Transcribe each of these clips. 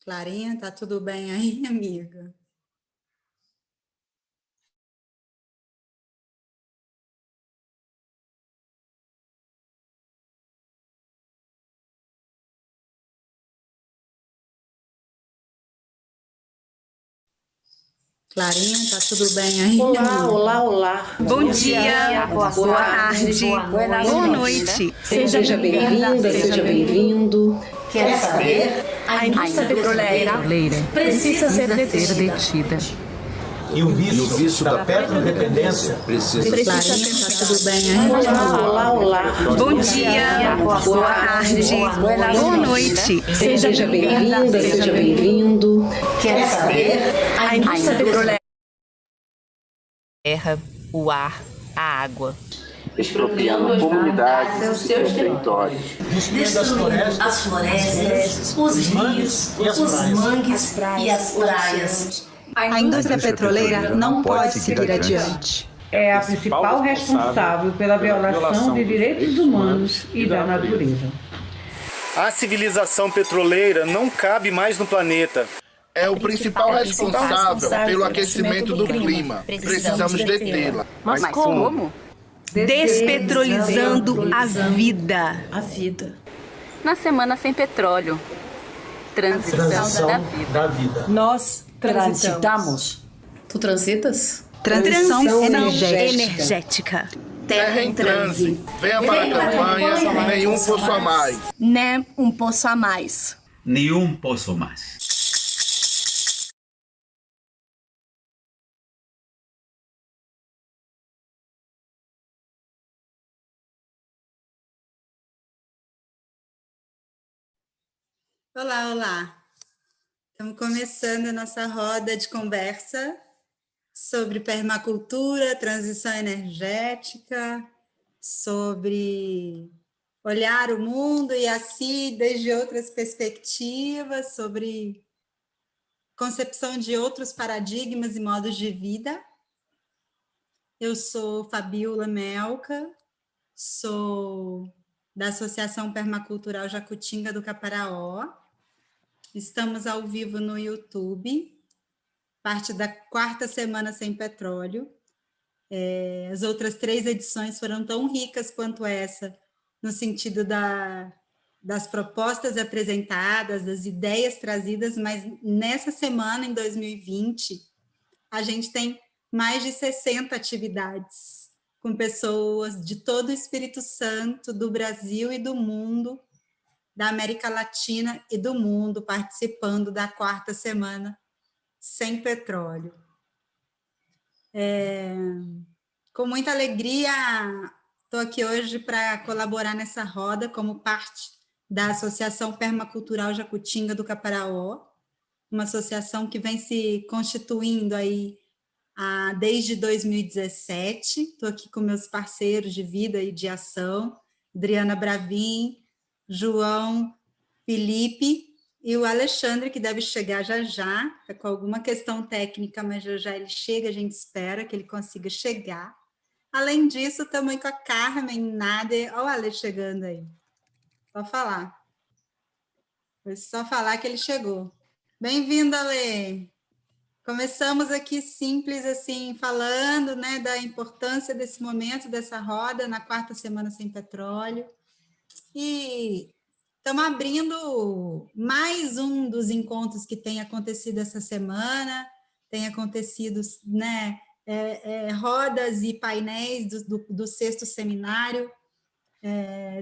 Clarinha, tá tudo bem aí, amiga? Clarinha, tá tudo bem aí, Olá, amiga? olá, olá. Bom dia, boa tarde, boa noite. Seja bem-vinda, seja bem-vindo. Quer saber? A indústria petroleira precisa ser detida. E o vício da petrodependência Clarinha, tá tudo bem aí? Olá, olá, olá. Bom dia, boa tarde, boa noite. Seja bem-vinda, seja bem-vindo. Quer saber? A indústria petroleira. Terra, o ar, a água. Expropriando comunidades e seus territórios. Destruindo as florestas, os rios, os mangues e as praias. A indústria petroleira não pode seguir adiante. É a principal responsável pela violação de direitos humanos e da natureza. A civilização petroleira não cabe mais no planeta. É o principal responsável pelo aquecimento do clima. Precisamos detê-la. Mas como? Despetrolizando a vida. A vida. Na semana sem petróleo. Transição da vida. Nós transitamos. Tu transitas? Transição energética. Terra em trânsito. Venha para a campanha Nenhum Poço a Mais. Nem um poço a mais. Nenhum poço mais. Olá, olá. Estamos começando a nossa roda de conversa sobre permacultura, transição energética, sobre olhar o mundo e a si desde outras perspectivas, sobre concepção de outros paradigmas e modos de vida. Eu sou Fabiola Melca, sou da Associação Permacultural Jacutinga do Caparaó. Estamos ao vivo no YouTube, parte da 4ª Semana Sem Petróleo. As outras 3 edições foram tão ricas quanto essa, no sentido das propostas apresentadas, das ideias trazidas, mas nessa semana, em 2020, a gente tem mais de 60 atividades, com pessoas de todo o Espírito Santo, do Brasil e do mundo, da América Latina e do mundo, participando da 4ª Semana Sem Petróleo. Com muita alegria, estou aqui hoje para colaborar nessa roda como parte da Associação Permacultural Jacutinga do Caparaó, uma associação que vem se constituindo aí desde 2017. Estou aqui com meus parceiros de vida e de ação, Adriana Bravin, João, Felipe e o Alexandre, que deve chegar já já, está com alguma questão técnica, mas já já ele chega, a gente espera que ele consiga chegar. Além disso, estamos aí com a Carmen, Nader, olha o Ale chegando aí, só falar. Foi só falar que ele chegou. Bem-vindo, Ale! Começamos aqui simples, assim, falando, né, da importância desse momento, dessa roda, na 4ª Semana Sem Petróleo. E estamos abrindo mais um dos encontros que tem acontecido essa semana, tem acontecido, né, rodas e painéis do 6º seminário,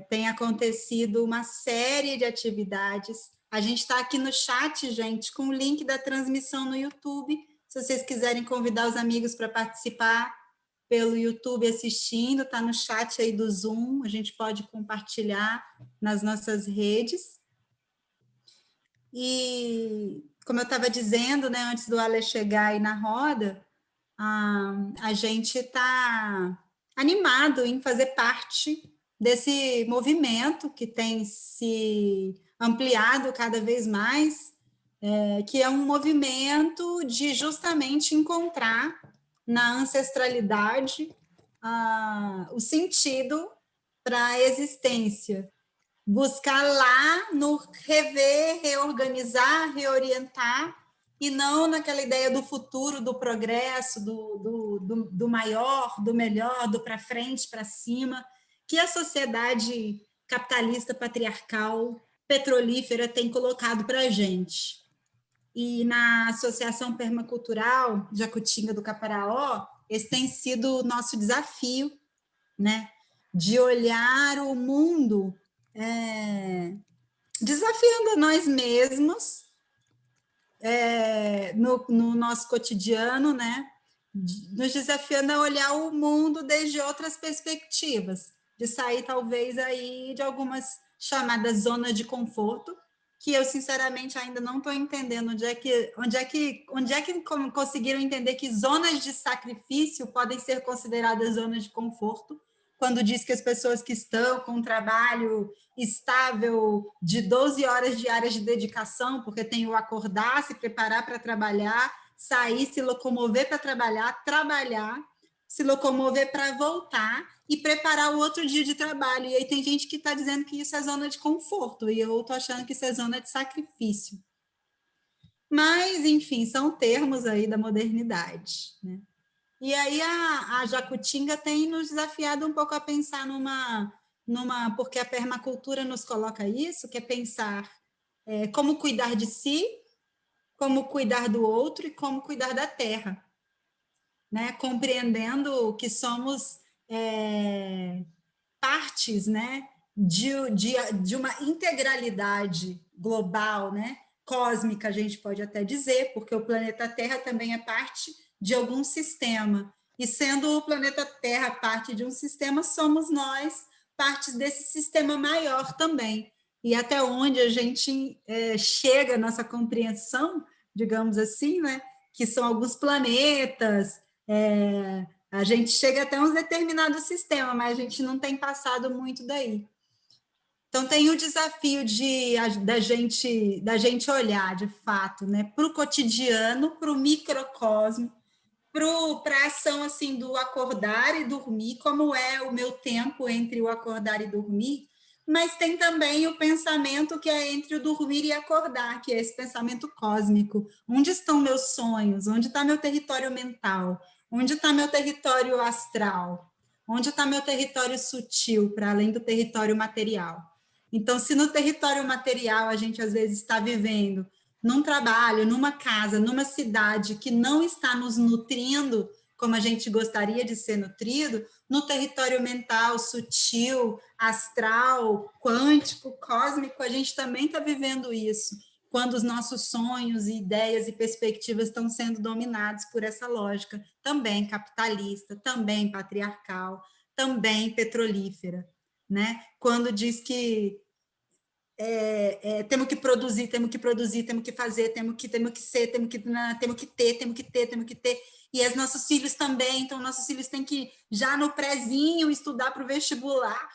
tem acontecido uma série de atividades. A gente está aqui no chat, gente, com o link da transmissão no YouTube, se vocês quiserem convidar os amigos para participar pelo YouTube assistindo, está no chat aí do Zoom, a gente pode compartilhar nas nossas redes. E, como eu estava dizendo, né, antes do Ale chegar aí na roda, a gente está animado em fazer parte desse movimento que tem se ampliado cada vez mais, que é um movimento de justamente encontrar na ancestralidade o sentido para a existência. buscar lá no rever, reorganizar, reorientar, e não naquela ideia do futuro, do progresso, do maior, do melhor, do para frente, para cima, que a sociedade capitalista, patriarcal, petrolífera tem colocado para a gente. E na Associação Permacultural Jacutinga do Caparaó, esse tem sido o nosso desafio, né? De olhar o mundo desafiando a nós mesmos no nosso cotidiano, né? Nos desafiando a olhar o mundo desde outras perspectivas, de sair talvez aí de algumas chamadas zonas de conforto, que eu sinceramente ainda não estou entendendo onde é que conseguiram entender que zonas de sacrifício podem ser consideradas zonas de conforto, quando diz que as pessoas que estão com um trabalho estável de 12 horas diárias de dedicação, porque tem o acordar, se preparar para trabalhar, sair, se locomover para trabalhar, se locomover para voltar e preparar o outro dia de trabalho. E aí tem gente que está dizendo que isso é zona de conforto, e eu estou achando que isso é zona de sacrifício. Mas, enfim, são termos aí da modernidade, né? E aí a Jacutinga tem nos desafiado um pouco a pensar porque a permacultura nos coloca isso, que é pensar como cuidar de si, como cuidar do outro e como cuidar da terra, né? Compreendendo que somos partes, né? de uma integralidade global, né? Cósmica, a gente pode até dizer, porque o planeta Terra também é parte de algum sistema, e sendo o planeta Terra parte de um sistema, somos nós partes desse sistema maior também, e até onde a gente chega, nossa compreensão, digamos assim, né, que são alguns planetas, a gente chega até um determinado sistema, mas a gente não tem passado muito daí. Então, tem o desafio da gente olhar, de fato, né, para o cotidiano, para o microcosmo, para a ação assim, do acordar e dormir, como é o meu tempo entre o acordar e dormir, mas tem também o pensamento que é entre o dormir e acordar, que é esse pensamento cósmico. Onde estão meus sonhos? Onde está meu território mental? Onde está meu território astral? Onde está meu território sutil, para além do território material? Então, se no território material a gente às vezes está vivendo num trabalho, numa casa, numa cidade que não está nos nutrindo como a gente gostaria de ser nutrido, no território mental, sutil, astral, quântico, cósmico, a gente também está vivendo isso, quando os nossos sonhos, ideias e perspectivas estão sendo dominados por essa lógica, também capitalista, também patriarcal, também petrolífera, né? Quando diz que temos que produzir, temos que fazer, temos que ser, temos que ter, e os nossos filhos também, então nossos filhos têm que, já no prézinho, estudar para o vestibular,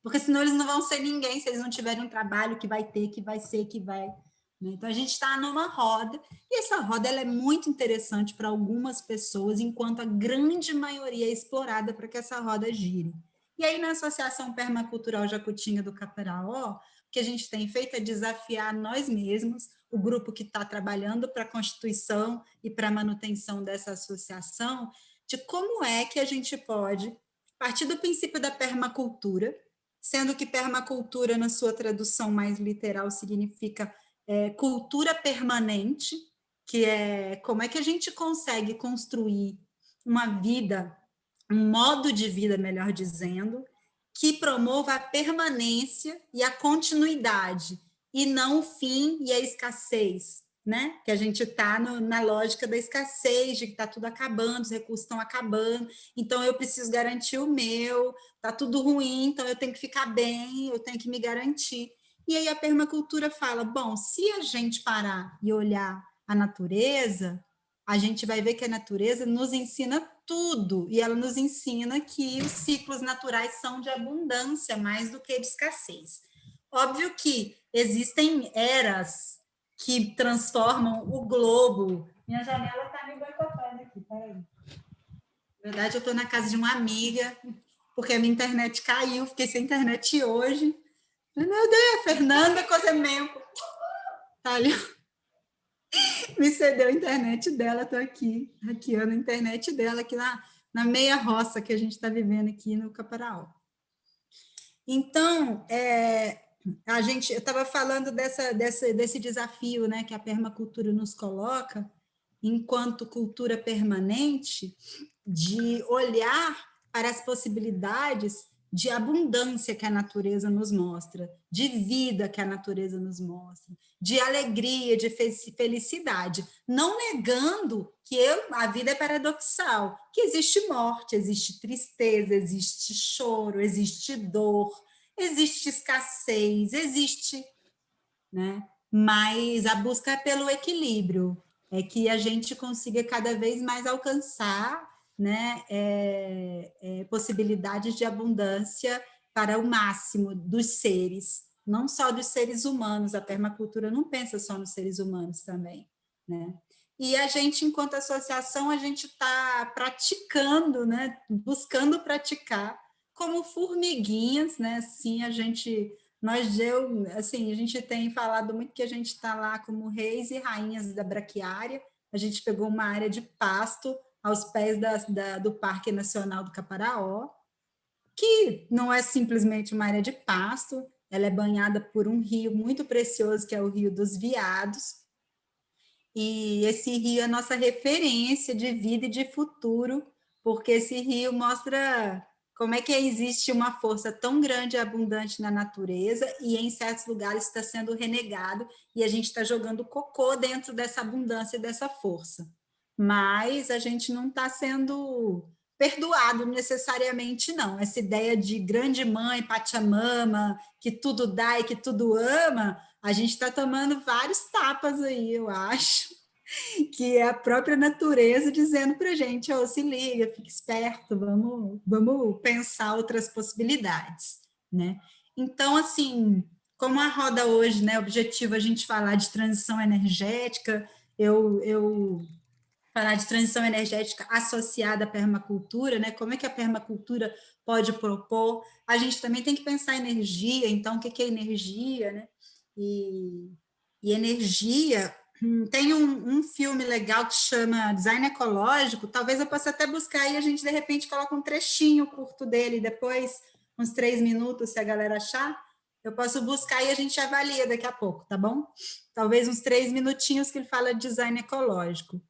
porque senão eles não vão ser ninguém, se eles não tiverem um trabalho que vai ter, que vai ser, que vai... Então, a gente está numa roda, e essa roda ela é muito interessante para algumas pessoas, enquanto a grande maioria é explorada para que essa roda gire. E aí, na Associação Permacultural Jacutinga do Caparaó, o que a gente tem feito é desafiar nós mesmos, o grupo que está trabalhando para a constituição e para a manutenção dessa associação, de como é que a gente pode, partir do princípio da permacultura, sendo que permacultura, na sua tradução mais literal, significa cultura permanente, que é como é que a gente consegue construir uma vida, um modo de vida, melhor dizendo, que promova a permanência e a continuidade, e não o fim e a escassez, né? Que a gente está na lógica da escassez, de que está tudo acabando, os recursos estão acabando, então eu preciso garantir o meu, está tudo ruim, então eu tenho que ficar bem, eu tenho que me garantir. E aí a permacultura fala, bom, se a gente parar e olhar a natureza, a gente vai ver que a natureza nos ensina tudo, e ela nos ensina que os ciclos naturais são de abundância mais do que de escassez. Óbvio que existem eras que transformam o globo. Minha janela está me boicotando aqui, peraí. Na verdade, eu estou na casa de uma amiga, porque a minha internet caiu, fiquei sem internet hoje. Meu Deus, Fernanda Cozemempo. Tá ali. Me cedeu a internet dela, estou aqui, hackeando a internet dela, aqui na meia roça que a gente está vivendo aqui no Caparaó. Então, eu estava falando desse desafio, né, que a permacultura nos coloca, enquanto cultura permanente, de olhar para as possibilidades de abundância que a natureza nos mostra, de vida que a natureza nos mostra, de alegria, de felicidade, não negando que a vida é paradoxal, que existe morte, existe tristeza, existe choro, existe dor, existe escassez, existe, né? Mas a busca é pelo equilíbrio, é que a gente consiga cada vez mais alcançar, né, possibilidades de abundância para o máximo dos seres, não só dos seres humanos, a permacultura não pensa só nos seres humanos também, né? E a gente, enquanto associação, a gente está praticando, né, buscando praticar como formiguinhas, né, assim, a gente tem falado muito que a gente está lá como reis e rainhas da braquiária, a gente pegou uma área de pasto aos pés do Parque Nacional do Caparaó, que não é simplesmente uma área de pasto, ela é banhada por um rio muito precioso, que é o Rio dos Veados, e esse rio é a nossa referência de vida e de futuro, porque esse rio mostra como é que existe uma força tão grande e abundante na natureza, e em certos lugares está sendo renegado, e a gente está jogando cocô dentro dessa abundância e dessa força. Mas a gente não está sendo perdoado necessariamente, não. Essa ideia de grande mãe, Pachamama, que tudo dá e que tudo ama, a gente está tomando vários tapas aí, eu acho, que é a própria natureza dizendo para a gente, se liga, fique esperto, vamos pensar outras possibilidades, né? Então, assim, como a roda hoje, né, objetivo a gente falar de transição energética, eu falar de transição energética associada à permacultura, né? Como é que a permacultura pode propor? A gente também tem que pensar em energia, então, o que é energia, né? E energia, tem um filme legal que chama Design Ecológico, talvez eu possa até buscar e a gente, de repente, coloca um trechinho curto dele, depois, uns 3 minutos, se a galera achar, eu posso buscar e a gente avalia daqui a pouco, tá bom? Talvez uns 3 minutinhos que ele fala de design ecológico.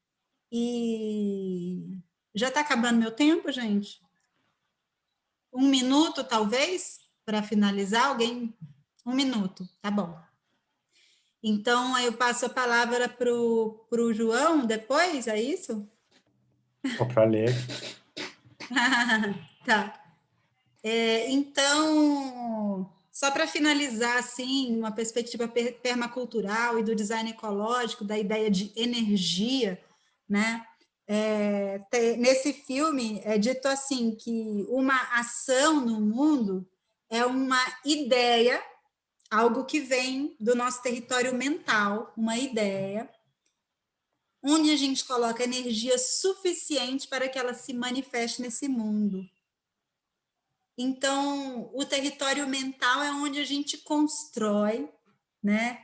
E já está acabando meu tempo, gente? 1 minuto, talvez, para finalizar? Alguém? 1 minuto, tá bom. Então, eu passo a palavra para o João depois, é isso? Para ler. Tá. Então, só para finalizar, assim, uma perspectiva permacultural e do design ecológico, da ideia de energia, né? Nesse filme é dito assim que uma ação no mundo é uma ideia, algo que vem do nosso território mental, uma ideia, onde a gente coloca energia suficiente para que ela se manifeste nesse mundo. Então, o território mental é onde a gente constrói, né,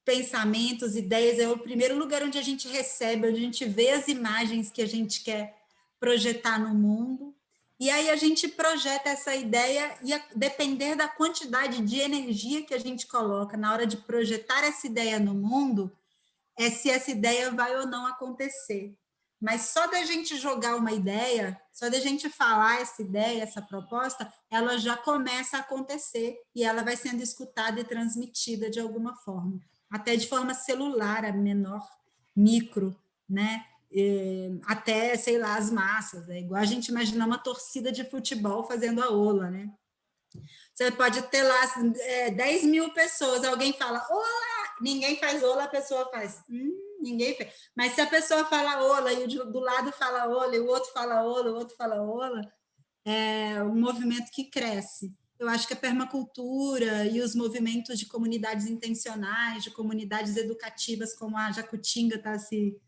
pensamentos, ideias, é o primeiro lugar onde a gente recebe, onde a gente vê as imagens que a gente quer projetar no mundo, e aí a gente projeta essa ideia e, a depender da quantidade de energia que a gente coloca na hora de projetar essa ideia no mundo, é se essa ideia vai ou não acontecer. Mas só da gente jogar uma ideia, só da gente falar essa ideia, essa proposta, ela já começa a acontecer e ela vai sendo escutada e transmitida de alguma forma, até de forma celular, a menor, micro, né? Até, sei lá, as massas. É igual a gente imaginar uma torcida de futebol fazendo a ola, né? Você pode ter lá 10 mil pessoas, alguém fala, olá, ninguém faz ola, a pessoa faz, ninguém fez. Mas se a pessoa fala ola, e o do lado fala ola, e o outro fala ola, o outro fala ola, é um movimento que cresce. Eu acho que a permacultura e os movimentos de comunidades intencionais, de comunidades educativas, como a Jacutinga está se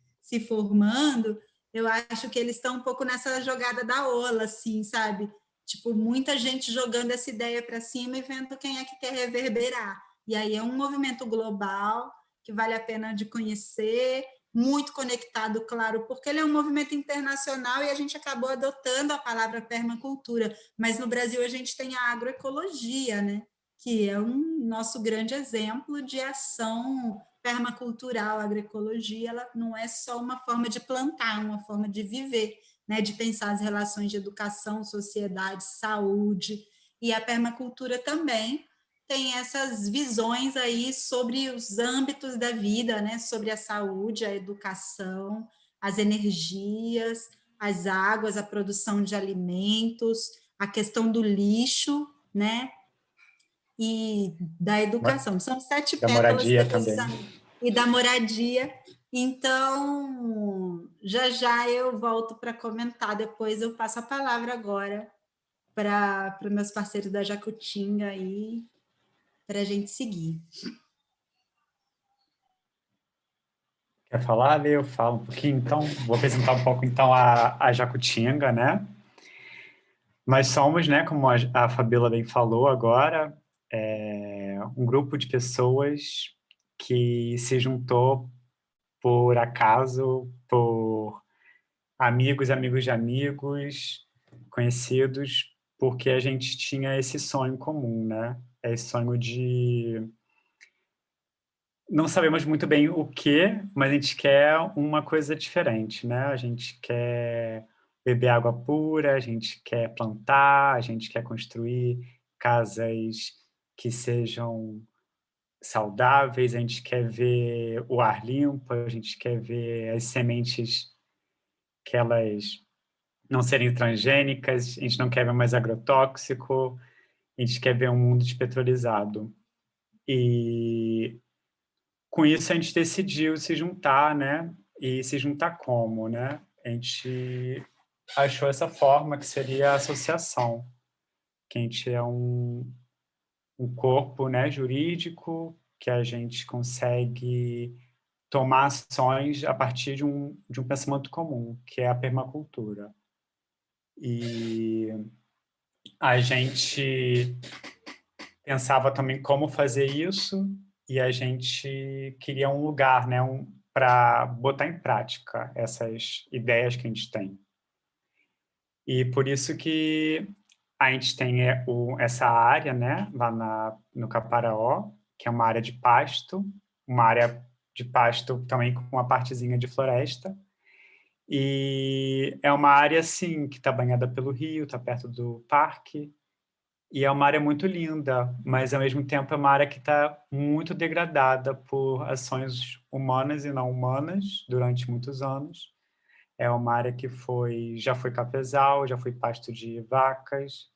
formando, eu acho que eles estão um pouco nessa jogada da ola, assim, sabe? Tipo, muita gente jogando essa ideia para cima e vendo quem é que quer reverberar. E aí é um movimento global que vale a pena de conhecer, muito conectado, claro, porque ele é um movimento internacional e a gente acabou adotando a palavra permacultura, mas no Brasil a gente tem a agroecologia, né? Que é um nosso grande exemplo de ação permacultural. A agroecologia, ela não é só uma forma de plantar, é uma forma de viver, né? De pensar as relações de educação, sociedade, saúde, e a permacultura também tem essas visões aí sobre os âmbitos da vida, né? Sobre a saúde, a educação, as energias, as águas, a produção de alimentos, a questão do lixo, né? E da educação. São 7 Da pétalas moradia precisamente. E da moradia. Então, já eu volto para comentar, depois eu passo a palavra agora para meus parceiros da Jacutinga aí, para a gente seguir. Quer falar, Ale? Eu falo um pouquinho, então. Vou apresentar um pouco, então, a Jacutinga, né? Nós somos, né, como a Fabíola bem falou agora, um grupo de pessoas que se juntou por acaso, por amigos de amigos, conhecidos, porque a gente tinha esse sonho comum, né? Esse sonho de... Não sabemos muito bem o que, mas a gente quer uma coisa diferente, né? A gente quer beber água pura, a gente quer plantar, a gente quer construir casas que sejam saudáveis, a gente quer ver o ar limpo, a gente quer ver as sementes que elas não serem transgênicas, a gente não quer ver mais agrotóxico, a gente quer ver um mundo despetrolizado. E com isso a gente decidiu se juntar, né? E se juntar como, né? A gente achou essa forma que seria a associação, que a gente é um corpo, né, jurídico, que a gente consegue tomar ações a partir de um pensamento comum, que é a permacultura. E a gente pensava também como fazer isso, e a gente queria um lugar, né, para botar em prática essas ideias que a gente tem. E por isso que a gente tem essa área, né, lá no Caparaó, que é uma área de pasto, uma área de pasto também com uma partezinha de floresta. E é uma área, assim, que está banhada pelo rio, está perto do parque, e é uma área muito linda, mas, ao mesmo tempo, é uma área que está muito degradada por ações humanas e não humanas durante muitos anos. É uma área que já foi cafezal, já foi pasto de vacas,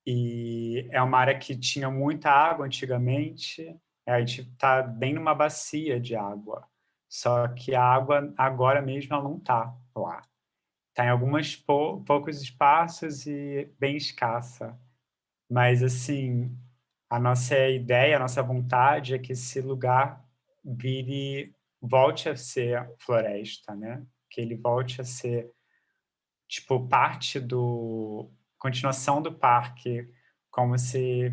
e é uma área que tinha muita água antigamente. A gente está bem numa bacia de água, só que a água agora mesmo ela não está lá. Está em alguns poucos espaços e bem escassa. Mas, assim, a nossa ideia, a nossa vontade é que esse lugar volte a ser floresta, né? Que ele volte a ser, tipo, continuação do parque, como se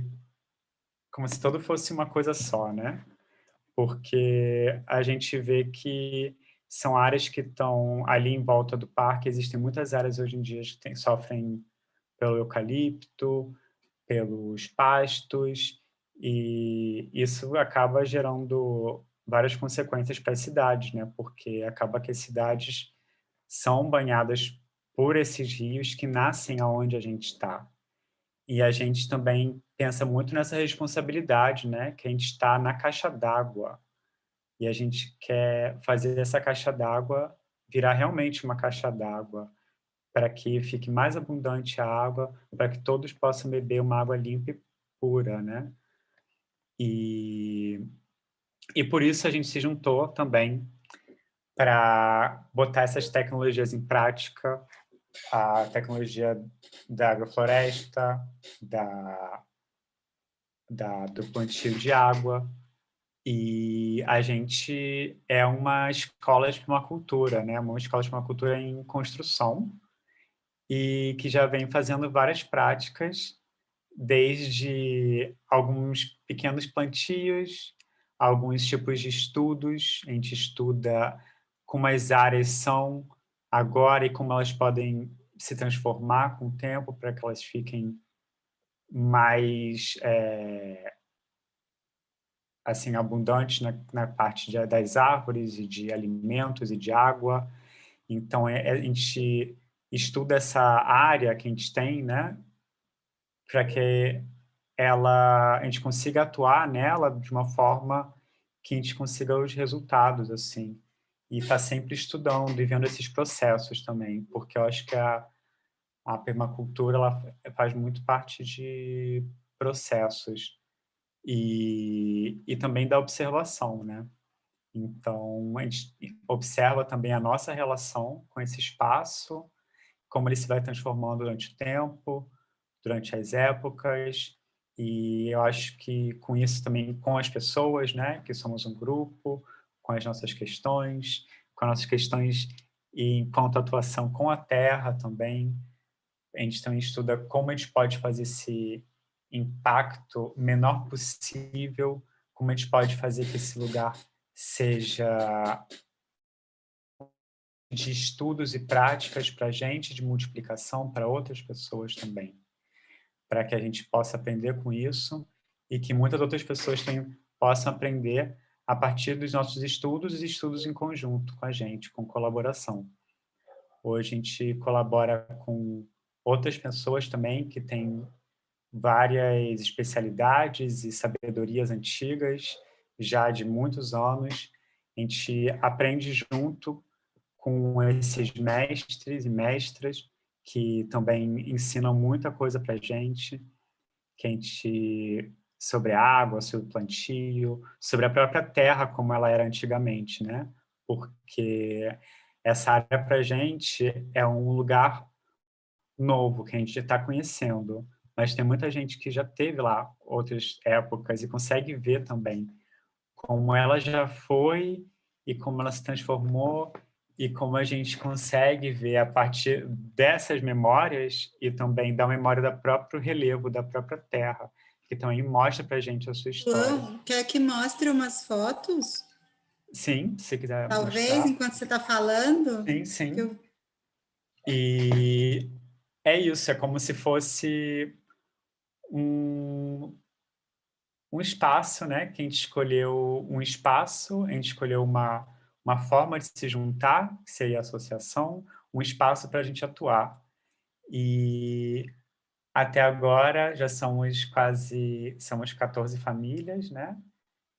tudo fosse uma coisa só, né? Porque a gente vê que são áreas que estão ali em volta do parque, existem muitas áreas hoje em dia que sofrem pelo eucalipto, pelos pastos, e isso acaba gerando várias consequências para as cidades, né? Porque acaba que as cidades são banhadas por esses rios que nascem aonde a gente está. E a gente também pensa muito nessa responsabilidade, né? Que a gente está na caixa d'água, e a gente quer fazer essa caixa d'água virar realmente uma caixa d'água, para que fique mais abundante a água, para que todos possam beber uma água limpa e pura, né? E por isso a gente se juntou também para botar essas tecnologias em prática, a tecnologia da agrofloresta, do plantio de água, e a gente é uma escola de permacultura, né? Uma escola de permacultura em construção, e que já vem fazendo várias práticas, desde alguns pequenos plantios, alguns tipos de estudos. A gente estuda como as áreas são agora e como elas podem se transformar com o tempo para que elas fiquem mais assim, abundantes na parte das árvores e de alimentos e de água. Então, a gente estuda essa área que a gente tem, né, para que a gente consiga atuar nela de uma forma que a gente consiga os resultados, assim. E está sempre estudando e vendo esses processos também, porque eu acho que a permacultura ela faz muito parte de processos e também da observação, né? Então, a gente observa também a nossa relação com esse espaço, como ele se vai transformando durante o tempo, durante as épocas, e eu acho que com isso também com as pessoas, né, que somos um grupo, com as nossas questões, e enquanto atuação com a terra também, a gente também estuda como a gente pode fazer esse impacto menor possível, como a gente pode fazer que esse lugar seja de estudos e práticas para a gente, de multiplicação para outras pessoas também, para que a gente possa aprender com isso e que muitas outras pessoas também possam aprender a partir dos nossos estudos e estudos em conjunto com a gente, com colaboração. Hoje a gente colabora com outras pessoas também que têm várias especialidades e sabedorias antigas, já de muitos anos. A gente aprende junto com esses mestres e mestras que também ensinam muita coisa para a gente, sobre água, sobre plantio, sobre a própria terra como ela era antigamente, né? Porque essa área para a gente é um lugar novo que a gente está conhecendo, mas tem muita gente que já teve lá outras épocas e consegue ver também como ela já foi e como ela se transformou e como a gente consegue ver a partir dessas memórias e também da memória do próprio relevo, da própria terra, que também mostra para a gente a sua história. Quer que mostre umas fotos? Sim, se quiser Talvez, mostrar. enquanto você está falando. Sim, sim. E é isso, é como se fosse um espaço, né? Que a gente escolheu um espaço, a gente escolheu uma forma de se juntar, que seria a associação, um espaço para a gente atuar. E até agora já somos 14 famílias, né?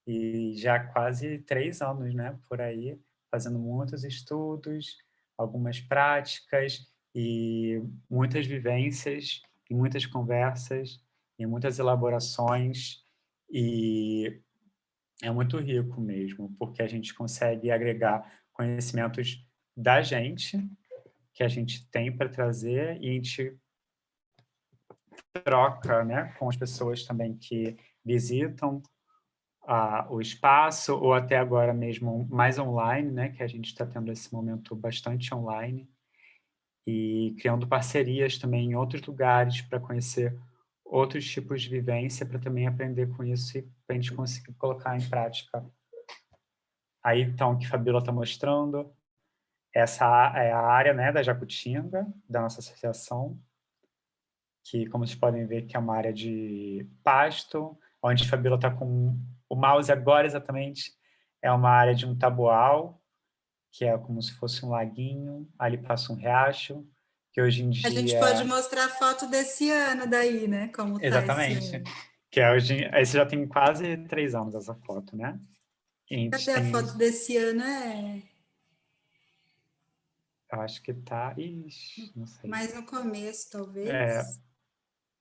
E já quase 3 anos, né? Por aí, fazendo muitos estudos, algumas práticas e muitas vivências, e muitas conversas, e muitas elaborações. E é muito rico mesmo, porque a gente consegue agregar conhecimentos da gente, que a gente tem para trazer, e a gente troca, né, com as pessoas também que visitam o espaço, ou até agora mesmo mais online, né, que a gente está tendo esse momento bastante online, e criando parcerias também em outros lugares para conhecer outros tipos de vivência, para também aprender com isso e para a gente conseguir colocar em prática. Aí, então, o que a Fabíola está mostrando, essa é a área, né, da Jacutinga, da nossa associação, que, como vocês podem ver, que é uma área de pasto, onde a Fabíola está com o mouse agora, exatamente, é uma área de um tabual, que é como se fosse um laguinho, ali passa um riacho, que hoje em dia... A gente pode mostrar a foto desse ano daí, né? Como tá exatamente. Que esse já tem quase 3 anos, essa foto, né? Cadê a foto desse ano? Eu acho que tá... Ixi, não sei. Mais no começo, talvez.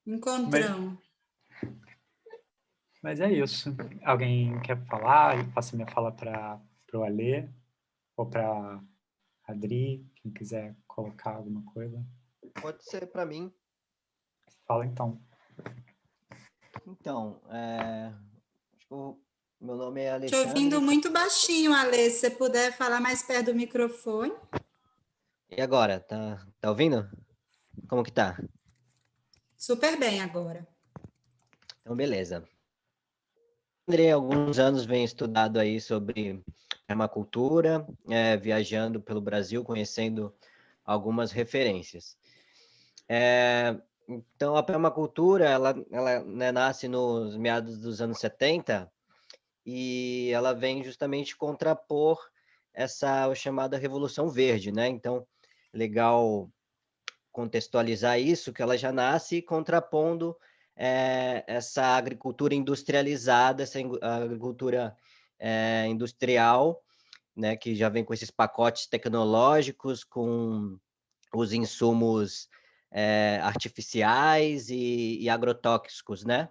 Encontramos. Mas é isso. Alguém quer falar? Eu passo minha fala para o Alê ou para a Adri, quem quiser colocar alguma coisa. Pode ser para mim. Fala então. Então, acho que meu nome é Alexandre. Te ouvindo muito baixinho, Alê. Se você puder falar mais perto do microfone. E agora? Tá ouvindo? Como que tá? Super bem agora. Então, beleza. André, há alguns anos vem estudado aí sobre permacultura, viajando pelo Brasil, conhecendo algumas referências. Então, a permacultura, ela né, nasce nos meados dos anos 70 e ela vem justamente contrapor essa chamada Revolução Verde, né? Então, legal contextualizar isso, que ela já nasce contrapondo essa agricultura industrializada, essa agricultura industrial, né, que já vem com esses pacotes tecnológicos, com os insumos artificiais e agrotóxicos, né?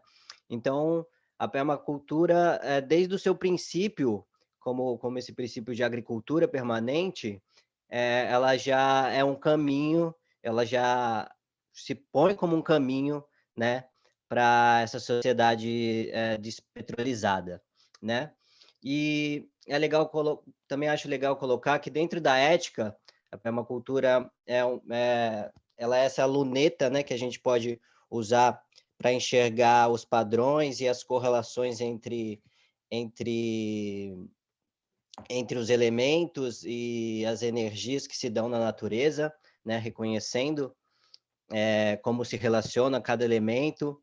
Então, a permacultura, desde o seu princípio, como esse princípio de agricultura permanente, ela já é um caminho, ela já se põe como um caminho, né, para essa sociedade despetrolizada, né? E é legal também acho legal colocar que dentro da ética a permacultura ela é essa luneta, né, que a gente pode usar para enxergar os padrões e as correlações entre os elementos e as energias que se dão na natureza, né, reconhecendo como se relaciona cada elemento.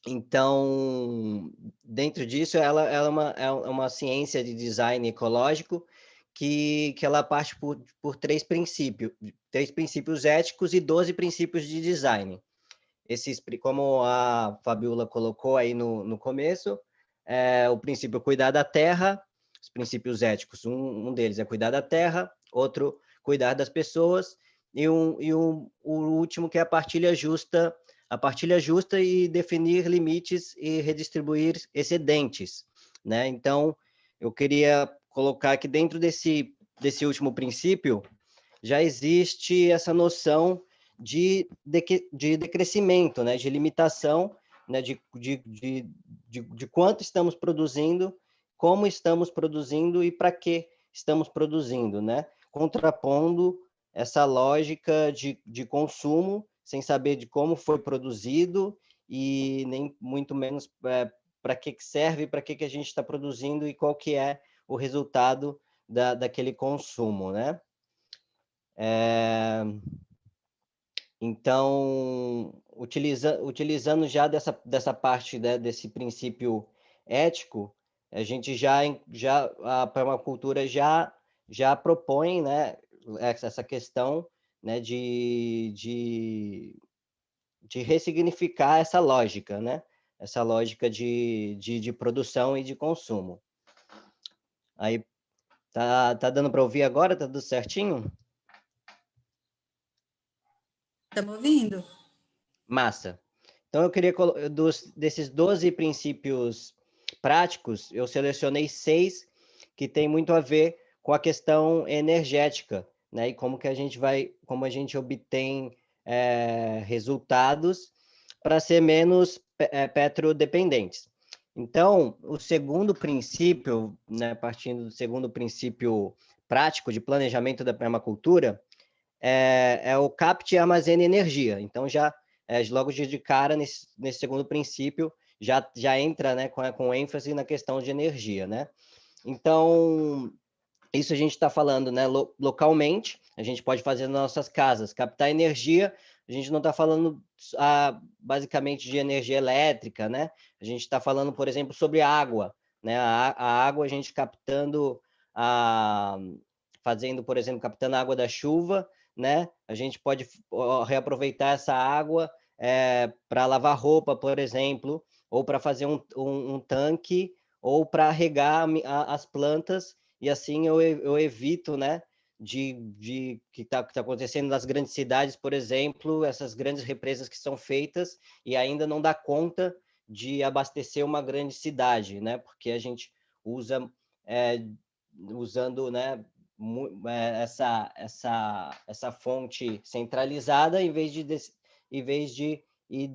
Então, dentro disso, ela é uma ciência de design ecológico que ela parte por três princípios éticos e 12 princípios de design. Esses, como a Fabiola colocou aí no começo, o princípio cuidar da terra, os princípios éticos, um deles é cuidar da terra, outro cuidar das pessoas, e o último que é a partilha justa e definir limites e redistribuir excedentes, né? Então, eu queria colocar que dentro desse último princípio já existe essa noção de decrescimento, né? De limitação, né? De quanto estamos produzindo, como estamos produzindo e para que estamos produzindo, né? Contrapondo essa lógica de consumo, sem saber de como foi produzido e nem muito menos para que serve, para que a gente está produzindo e qual que é o resultado daquele consumo, né? Então, utilizando já dessa parte, né, desse princípio ético, a gente a permacultura já propõe, né, essa questão, né, de ressignificar essa lógica, né? Essa lógica de produção e de consumo. Aí, tá dando para ouvir agora? Tá tudo certinho? Estamos ouvindo. Massa. Então, eu queria, desses 12 princípios práticos, eu selecionei 6 que tem muito a ver com a questão energética, né? E como a gente obtém resultados para ser menos petrodependentes. Então, o segundo princípio, né, partindo do segundo princípio prático de planejamento da permacultura, é o capte e armazene energia. Então, logo de cara, nesse segundo princípio, já entra, né, com ênfase na questão de energia, né? Então, isso a gente está falando, né, localmente, a gente pode fazer nas nossas casas, captar energia, a gente não está falando basicamente de energia elétrica, né? A gente está falando, por exemplo, sobre água, né? A água, a gente captando, por exemplo, captando a água da chuva, né? A gente pode reaproveitar essa água para lavar roupa, por exemplo, ou para fazer um tanque, ou para regar as plantas, e assim eu evito, né, que está acontecendo nas grandes cidades, por exemplo, essas grandes represas que são feitas e ainda não dá conta de abastecer uma grande cidade, né? Porque a gente usando, né, essa fonte centralizada, em vez de ir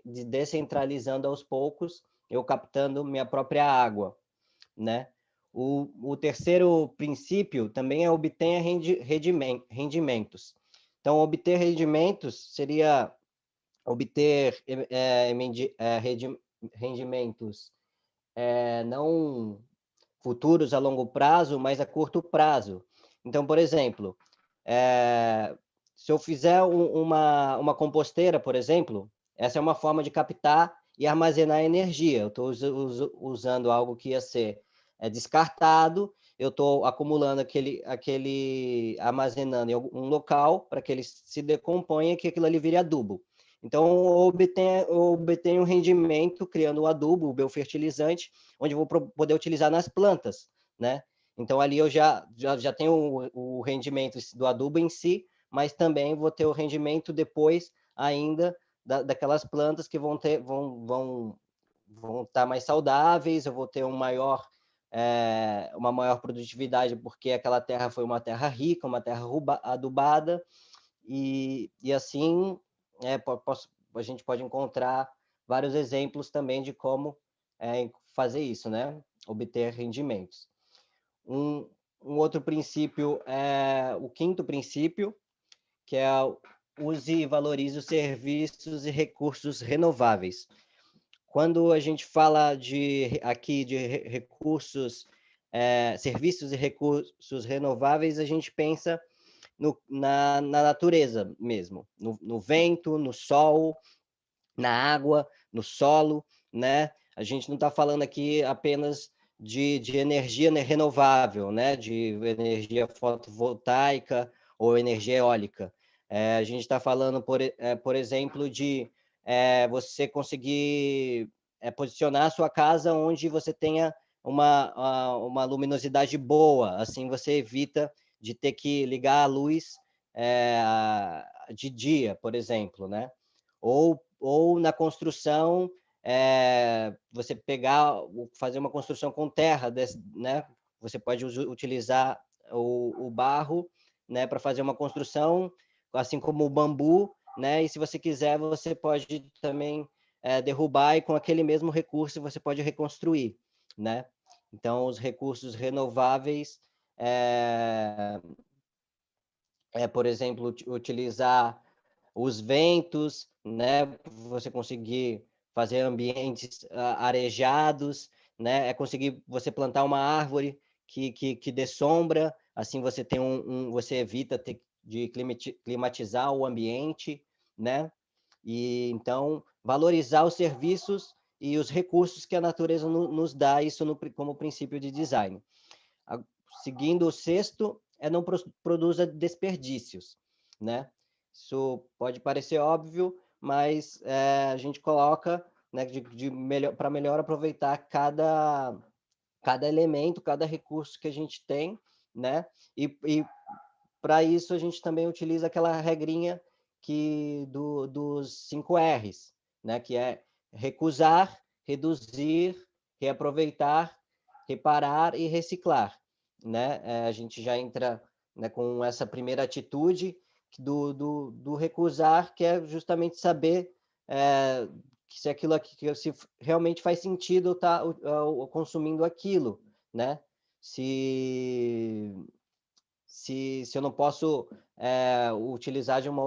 descentralizando aos poucos, eu captando minha própria água, né? O terceiro princípio também é obtenha rendimentos. Então, obter rendimentos seria obter rendimentos não futuros a longo prazo, mas a curto prazo. Então, por exemplo, se eu fizer uma composteira, por exemplo, essa é uma forma de captar e armazenar energia. Eu estou usando algo que ia ser descartado, eu estou acumulando armazenando em um local para que ele se decomponha e que aquilo ali vire adubo. Então, eu obtenho um rendimento criando o adubo, o biofertilizante, onde eu vou poder utilizar nas plantas, né? Então, ali eu já tenho o rendimento do adubo em si, mas também vou ter o rendimento depois ainda daquelas plantas que vão estar mais saudáveis, eu vou ter uma maior produtividade, porque aquela terra foi uma terra rica, uma terra adubada, e assim a gente pode encontrar vários exemplos também de como fazer isso, né? Obter rendimentos. Um outro princípio é o quinto princípio, que é use e valorize os serviços e recursos renováveis. Quando a gente fala aqui de recursos, serviços e recursos renováveis, a gente pensa na natureza mesmo, no vento, no sol, na água, no solo, né? A gente não está falando aqui apenas de energia renovável, né? De energia fotovoltaica ou energia eólica. A gente está falando, por exemplo, de você conseguir posicionar a sua casa onde você tenha uma luminosidade boa, assim você evita de ter que ligar a luz de dia, por exemplo, né? Ou na construção, você fazer uma construção com terra, né? Você pode utilizar o barro, né, para fazer uma construção, assim como o bambu, né? E se você quiser, você pode também derrubar e com aquele mesmo recurso você pode reconstruir, né? Então, os recursos renováveis por exemplo, utilizar os ventos, né? Você conseguir fazer ambientes arejados, né? Conseguir você plantar uma árvore que dê sombra, assim você tem você evita ter de climatizar o ambiente, né? E então valorizar os serviços e os recursos que a natureza nos dá, isso como princípio de design. Seguindo o sexto, não produza desperdícios, né? Isso pode parecer óbvio, mas a gente coloca, né, para melhor aproveitar cada elemento, cada recurso que a gente tem, né? E para isso a gente também utiliza aquela regrinha dos 5 R's, né? Que é recusar, reduzir, reaproveitar, reparar e reciclar, né? A gente já entra, né, com essa primeira atitude do recusar, que é justamente saber se aquilo aqui, se realmente faz sentido estar consumindo aquilo, né? Se eu não posso utilizar de uma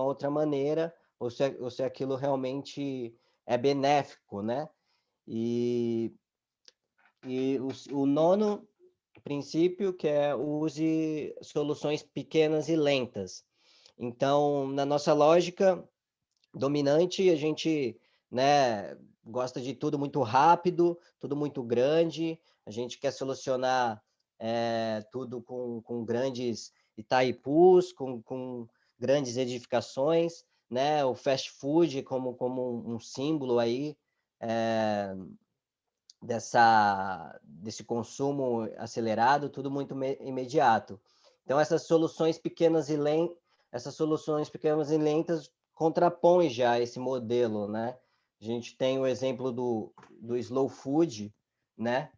outra maneira, ou se aquilo realmente é benéfico, né? E o nono princípio, que é use soluções pequenas e lentas. Então, na nossa lógica dominante, a gente, né, gosta de tudo muito rápido, tudo muito grande, a gente quer solucionar tudo com grandes Itaipus, com grandes edificações, né? O fast food como um símbolo aí desse consumo acelerado, tudo muito imediato. Então, essas soluções pequenas e lentas contrapõem já esse modelo, né? A gente tem o exemplo do slow food, né?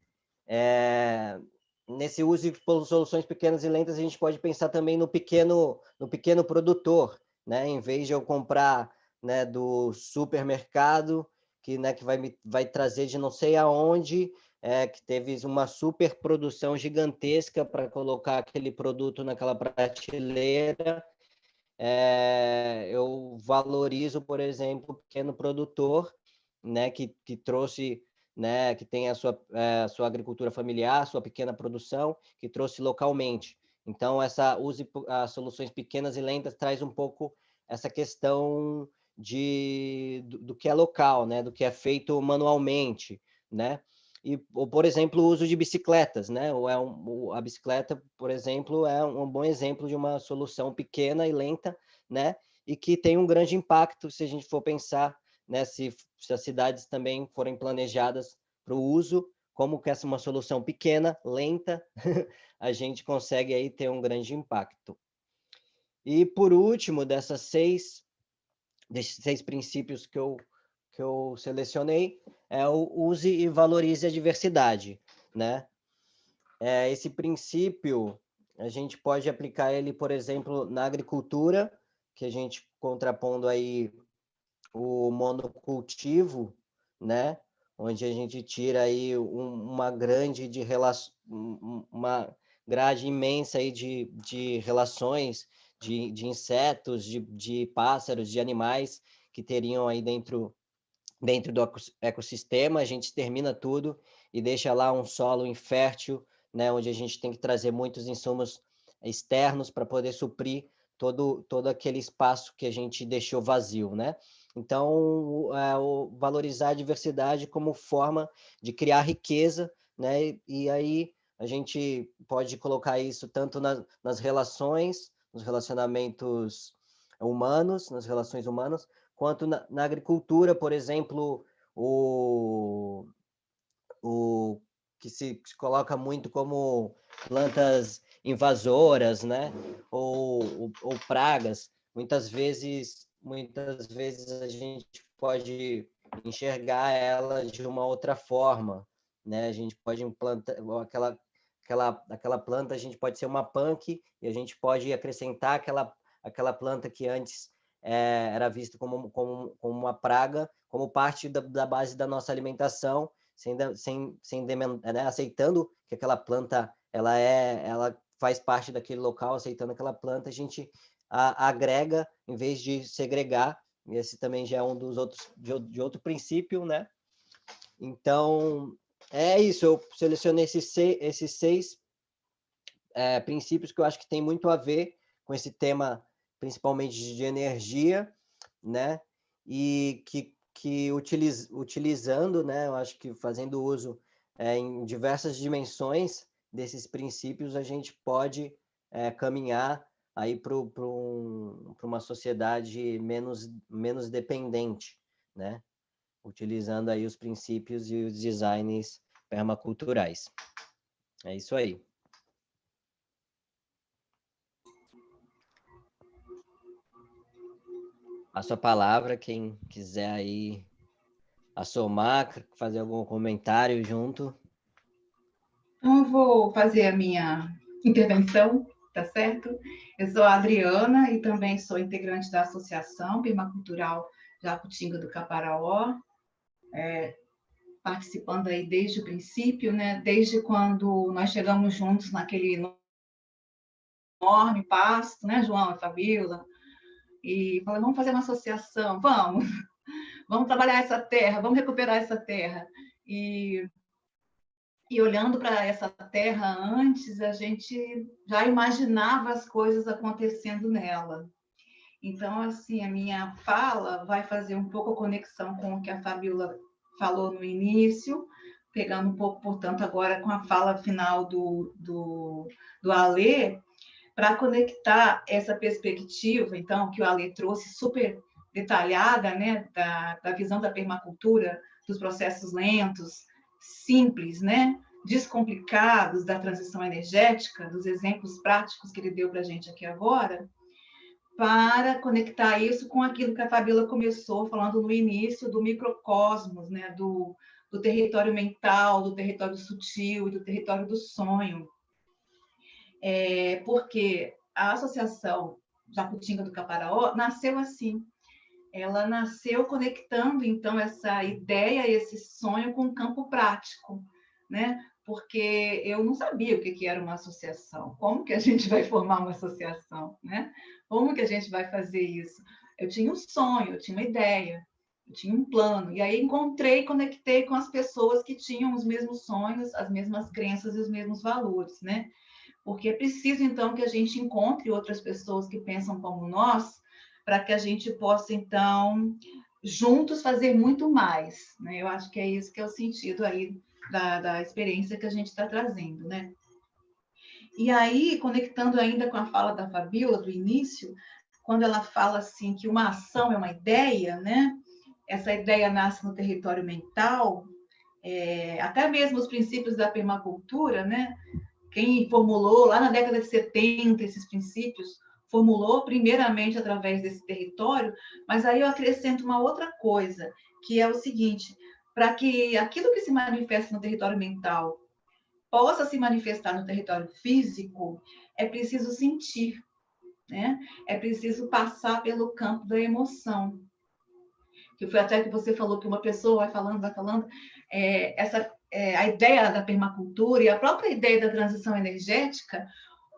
Nesse uso de soluções pequenas e lentas, a gente pode pensar também no pequeno produtor, né? Em vez de eu comprar, né, do supermercado, que vai trazer de não sei aonde, que teve uma super produção gigantesca para colocar aquele produto naquela prateleira, eu valorizo, por exemplo, o pequeno produtor, né, que trouxe, né, que tem a sua agricultura familiar, sua pequena produção, que trouxe localmente. Então, use as soluções pequenas e lentas traz um pouco essa questão do que é local, né, do que é feito manualmente, né? Ou, por exemplo, o uso de bicicletas, né? A bicicleta, por exemplo, é um bom exemplo de uma solução pequena e lenta, né? E que tem um grande impacto se a gente for pensar, né? Se as cidades também forem planejadas para o uso, como que essa uma solução pequena, lenta, a gente consegue aí ter um grande impacto. E por último, desses seis princípios que eu selecionei, é o use e valorize a diversidade, né? Esse princípio, a gente pode aplicar ele, por exemplo, na agricultura, que a gente contrapondo aí o monocultivo, né? Onde a gente tira aí uma grade imensa aí de relações de insetos, de pássaros, de animais que teriam aí dentro do ecossistema. A gente termina tudo e deixa lá um solo infértil, né, onde a gente tem que trazer muitos insumos externos para poder suprir todo aquele espaço que a gente deixou vazio, né? Então, valorizar a diversidade como forma de criar riqueza, né? E aí a gente pode colocar isso tanto nas relações, nos relacionamentos humanos, nas relações humanas, quanto na agricultura, por exemplo, o que se coloca muito como plantas invasoras, né? Ou pragas. Muitas vezes a gente pode enxergar ela de uma outra forma, né? A gente pode implantar aquela planta, a gente pode ser uma punk e a gente pode acrescentar aquela planta que antes era vista como uma praga, como parte da base da nossa alimentação, né, aceitando que aquela planta ela faz parte daquele local, aceitando aquela planta, a gente agrega em vez de segregar. Esse também já é um dos outros de outro princípio, né? Então é isso. Eu selecionei esses seis princípios que eu acho que tem muito a ver com esse tema, principalmente de energia, né? E que utilizando, né? Eu acho que fazendo uso em diversas dimensões desses princípios, a gente pode caminhar aí para uma sociedade menos dependente, né? Utilizando aí os princípios e os designs permaculturais. É isso aí. Passo a palavra, quem quiser aí assomar, fazer algum comentário junto. Então, eu vou fazer a minha intervenção, tá certo? Eu sou a Adriana e também sou integrante da Associação Permacultural Jacutinga do Caparaó, participando aí desde o princípio, né? Desde quando nós chegamos juntos naquele enorme pasto, né, João e Fabíola? E falei, vamos fazer uma associação, vamos trabalhar essa terra, vamos recuperar essa terra. E olhando para essa terra antes, a gente já imaginava as coisas acontecendo nela. Então, assim, a minha fala vai fazer um pouco a conexão com o que a Fabíola falou no início, pegando um pouco, portanto, agora com a fala final do Alê, para conectar essa perspectiva, então, que o Alê trouxe super detalhada, né, da visão da permacultura, dos processos lentos, simples, né, descomplicados da transição energética, dos exemplos práticos que ele deu para a gente aqui agora, para conectar isso com aquilo que a Fabíola começou falando no início, do microcosmos, né, do território mental, do território sutil e do território do sonho. Porque a Associação Jacutinga do Caparaó nasceu assim. Ela nasceu conectando, então, essa ideia, esse sonho com o campo prático, né? porque eu não sabia o que era uma associação. Como que a gente vai formar uma associação, né? Como que a gente vai fazer isso? Eu tinha um sonho, eu tinha uma ideia, eu tinha um plano. E aí encontrei e conectei com as pessoas que tinham os mesmos sonhos, as mesmas crenças e os mesmos valores, né? Porque é preciso, então, que a gente encontre outras pessoas que pensam como nós, para que a gente possa, então, juntos fazer muito mais, né? Eu acho que é isso que é o sentido aí da experiência que a gente está trazendo, né? E aí, conectando ainda com a fala da Fabíola, do início, quando ela fala assim que uma ação é uma ideia, né? Essa ideia nasce no território mental, até mesmo os princípios da permacultura, né? Quem formulou lá na década de 70 esses princípios, formulou primeiramente através desse território, mas aí eu acrescento uma outra coisa, que é o seguinte: para que aquilo que se manifesta no território mental possa se manifestar no território físico, é preciso sentir, né? É preciso passar pelo campo da emoção. Que foi até que você falou que uma pessoa vai falando, a ideia da permacultura e a própria ideia da transição energética,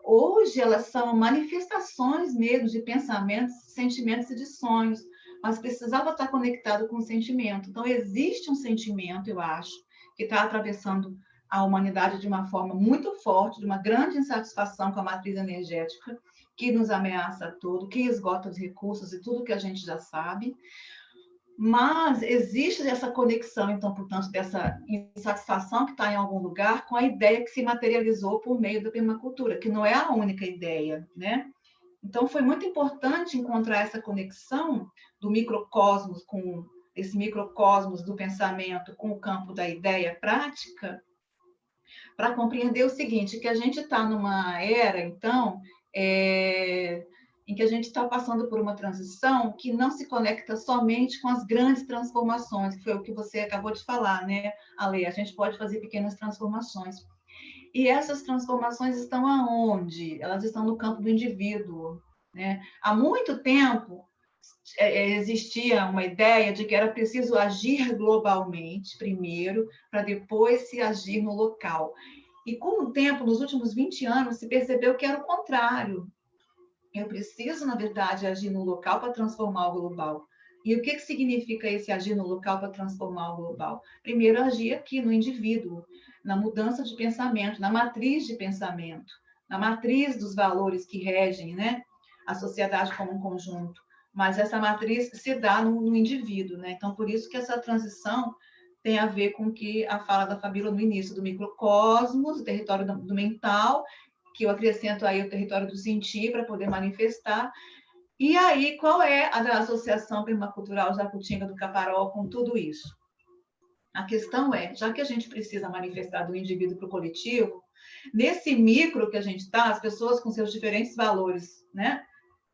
hoje elas são manifestações mesmo de pensamentos, sentimentos e de sonhos, mas precisava estar conectado com o sentimento. Então, existe um sentimento, eu acho, que está atravessando a humanidade de uma forma muito forte, de uma grande insatisfação com a matriz energética, que nos ameaça tudo, que esgota os recursos e tudo que a gente já sabe. Mas existe essa conexão, então, portanto, dessa insatisfação que está em algum lugar com a ideia que se materializou por meio da permacultura, que não é a única ideia, né? Então, foi muito importante encontrar essa conexão do microcosmos com esse microcosmos do pensamento com o campo da ideia prática, para compreender o seguinte, que a gente está numa era, então, em que a gente está passando por uma transição que não se conecta somente com as grandes transformações, que foi o que você acabou de falar, né, Ale? A gente pode fazer pequenas transformações. E essas transformações estão aonde? Elas estão no campo do indivíduo, né? Há muito tempo existia uma ideia de que era preciso agir globalmente primeiro, para depois se agir no local. E com o tempo, nos últimos 20 anos, se percebeu que era o contrário. Eu preciso, na verdade, agir no local para transformar o global. E o que significa esse agir no local para transformar o global? Primeiro, agir aqui no indivíduo, na mudança de pensamento, na matriz de pensamento, na matriz dos valores que regem, né, a sociedade como um conjunto. Mas essa matriz se dá no indivíduo, né? Então, por isso que essa transição tem a ver com que a fala da Fabíola no início, do microcosmos, do território do mental, que eu acrescento aí o território do sentir para poder manifestar. E aí, qual é a Associação Permacultural Jacutinga do Caparaó com tudo isso? A questão é, já que a gente precisa manifestar do indivíduo para o coletivo, nesse micro que a gente está, as pessoas com seus diferentes valores, né,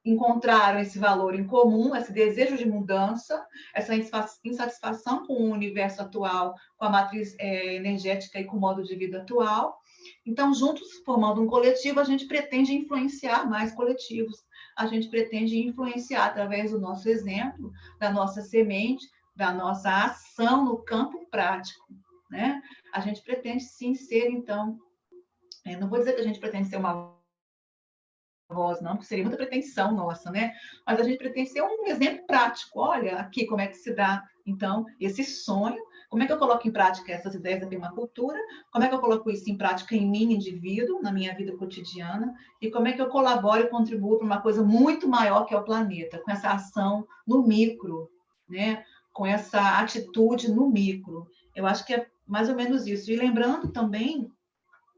encontraram esse valor em comum, esse desejo de mudança, essa insatisfação com o universo atual, com a matriz energética e com o modo de vida atual. Então, juntos, formando um coletivo, a gente pretende influenciar mais coletivos. A gente pretende influenciar através do nosso exemplo, da nossa semente, da nossa ação no campo prático, né? A gente pretende, sim, ser, então... não vou dizer que a gente pretende ser uma voz, não, porque seria muita pretensão nossa, né? Mas a gente pretende ser um exemplo prático. Olha aqui como é que se dá, então, esse sonho. Como é que eu coloco em prática essas ideias da permacultura? Como é que eu coloco isso em prática em mim, indivíduo, na minha vida cotidiana? E como é que eu colaboro e contribuo para uma coisa muito maior que é o planeta, com essa ação no micro, né? Com essa atitude no micro. Eu acho que é mais ou menos isso. E lembrando também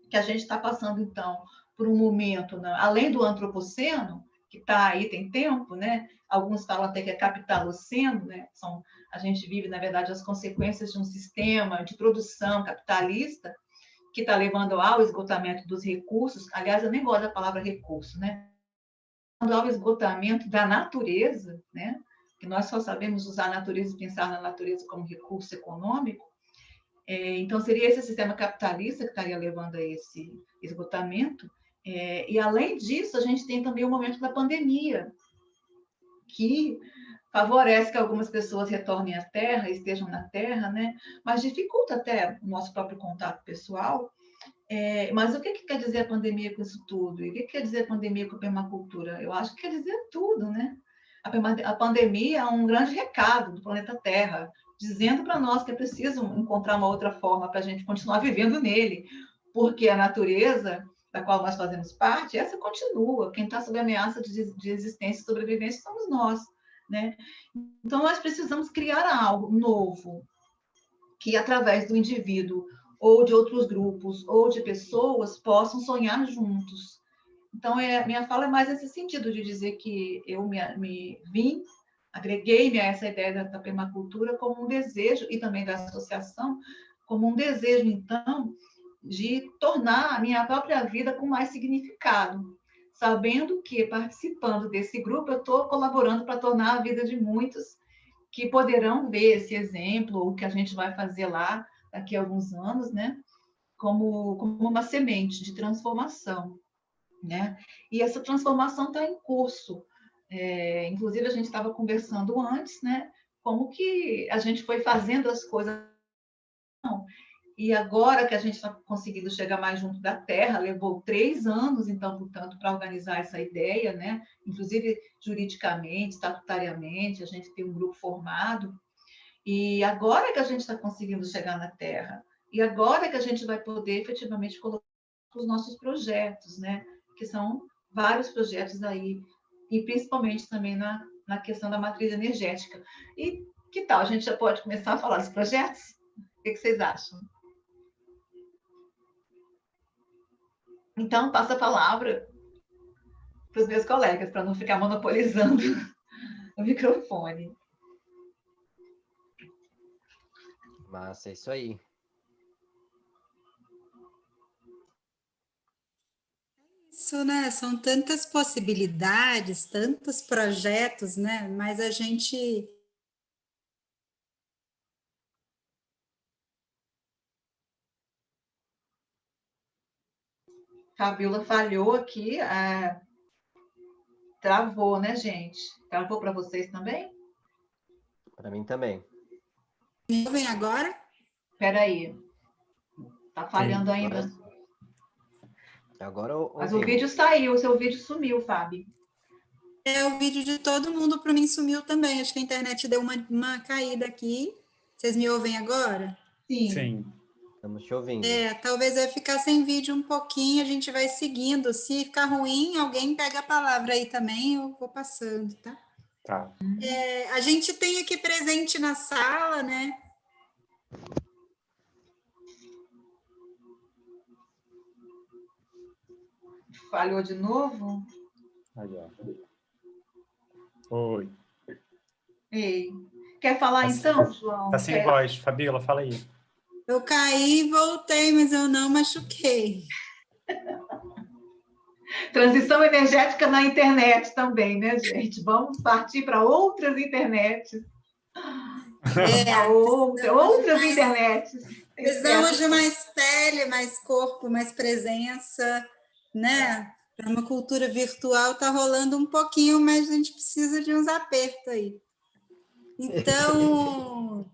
que a gente está passando, então, por um momento, né, além do antropoceno, que está aí, tem tempo, né? Alguns falam até que é capitaloceno, né? A gente vive, na verdade, as consequências de um sistema de produção capitalista que está levando ao esgotamento dos recursos. Aliás, eu nem gosto da palavra recurso, né? Ao esgotamento da natureza, né? Que nós só sabemos usar a natureza e pensar na natureza como recurso econômico. Então, seria esse sistema capitalista que estaria levando a esse esgotamento. E, além disso, a gente tem também o momento da pandemia, que favorece que algumas pessoas retornem à Terra, estejam na Terra, né? Mas dificulta até o nosso próprio contato pessoal. Mas o que quer dizer a pandemia com isso tudo? E o que quer dizer a pandemia com a permacultura? Eu acho que quer dizer tudo, né? A pandemia é um grande recado do planeta Terra, dizendo para nós que é preciso encontrar uma outra forma para a gente continuar vivendo nele, porque a natureza da qual nós fazemos parte, essa continua. Quem está sob ameaça de existência e sobrevivência somos nós, né? Então, nós precisamos criar algo novo, que através do indivíduo, ou de outros grupos, ou de pessoas, possam sonhar juntos. Então, minha fala é mais nesse sentido, de dizer que eu agreguei-me a essa ideia da permacultura como um desejo, e também da associação, como um desejo, então, de tornar a minha própria vida com mais significado, sabendo que, participando desse grupo, eu estou colaborando para tornar a vida de muitos que poderão ver esse exemplo, o que a gente vai fazer lá daqui a alguns anos, né? Como uma semente de transformação, né? E essa transformação está em curso. Inclusive, a gente estava conversando antes, né? Como que a gente foi fazendo as coisas. E agora que a gente está conseguindo chegar mais junto da Terra, levou 3 anos, então, portanto, para organizar essa ideia, né? Inclusive juridicamente, estatutariamente, a gente tem um grupo formado. E agora que a gente está conseguindo chegar na Terra, e agora que a gente vai poder efetivamente colocar os nossos projetos, né? Que são vários projetos aí, e principalmente também na questão da matriz energética. E que tal? A gente já pode começar a falar dos projetos? O que vocês acham? Então, passo a palavra para os meus colegas, para não ficar monopolizando o microfone. Massa, é isso aí. Isso, né? São tantas possibilidades, tantos projetos, né? Mas a gente... Fabiola falhou aqui, travou, né, gente? Travou para vocês também? Para mim também. Me ouvem agora? Espera aí. Está falhando ainda. Agora Mas o vídeo saiu, o seu vídeo sumiu, Fábio. O vídeo de todo mundo para mim sumiu também. Acho que a internet deu uma caída aqui. Vocês me ouvem agora? Sim. Estamos te ouvindo. Talvez vai ficar sem vídeo um pouquinho, a gente vai seguindo. Se ficar ruim, alguém pega a palavra aí também, eu vou passando, tá? Tá. A gente tem aqui presente na sala, né? Falhou de novo? Aí, ó. Oi. Ei. Quer falar então, João? Tá sem voz. Fabiola, fala aí. Eu caí e voltei, mas eu não machuquei. Transição energética na internet também, né, gente? Vamos partir para outras internets. Outras internets. Precisamos de mais pele, mais corpo, mais presença, né? Para uma cultura virtual está rolando um pouquinho, mas a gente precisa de uns apertos aí. Então,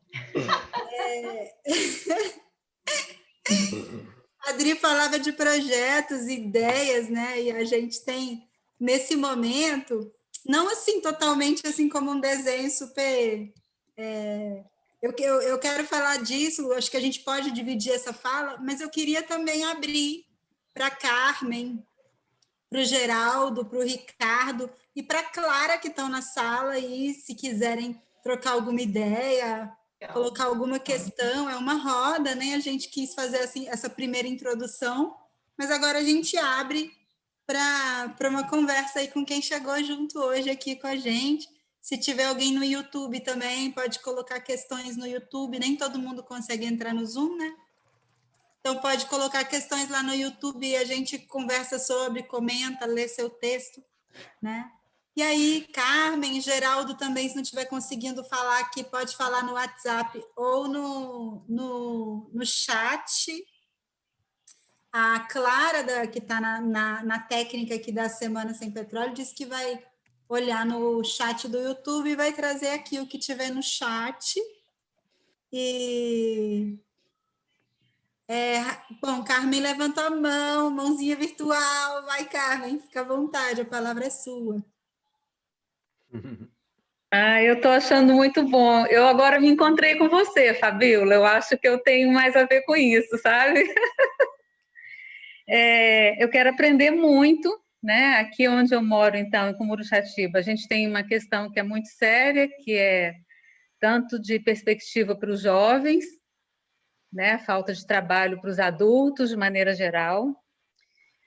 a Adri falava de projetos, ideias, né? E a gente tem, nesse momento, não assim totalmente assim como um desenho super... Eu quero falar disso, acho que a gente pode dividir essa fala, mas eu queria também abrir para a Carmen, para o Geraldo, para o Ricardo e para a Clara, que estão na sala, e se quiserem trocar alguma ideia, colocar alguma questão, é uma roda, né? A gente quis fazer assim, essa primeira introdução, mas agora a gente abre para uma conversa aí com quem chegou junto hoje aqui com a gente. Se tiver alguém no YouTube também, pode colocar questões no YouTube, nem todo mundo consegue entrar no Zoom, né? Então, pode colocar questões lá no YouTube e a gente conversa sobre, comenta, lê seu texto, né? E aí, Carmen, Geraldo também, se não estiver conseguindo falar aqui, pode falar no WhatsApp ou no chat. A Clara, que está na técnica aqui da Semana Sem Petróleo, disse que vai olhar no chat do YouTube e vai trazer aqui o que tiver no chat. E Bom, Carmen levantou a mão, mãozinha virtual. Vai, Carmen, fica à vontade, a palavra é sua. Eu estou achando muito bom. Eu agora me encontrei com você, Fabíola. Eu acho que eu tenho mais a ver com isso, sabe? Eu quero aprender muito, né? Aqui onde eu moro, então, em Cumuruxatiba, a gente tem uma questão que é muito séria, que é tanto de perspectiva para os jovens, né? Falta de trabalho para os adultos, de maneira geral.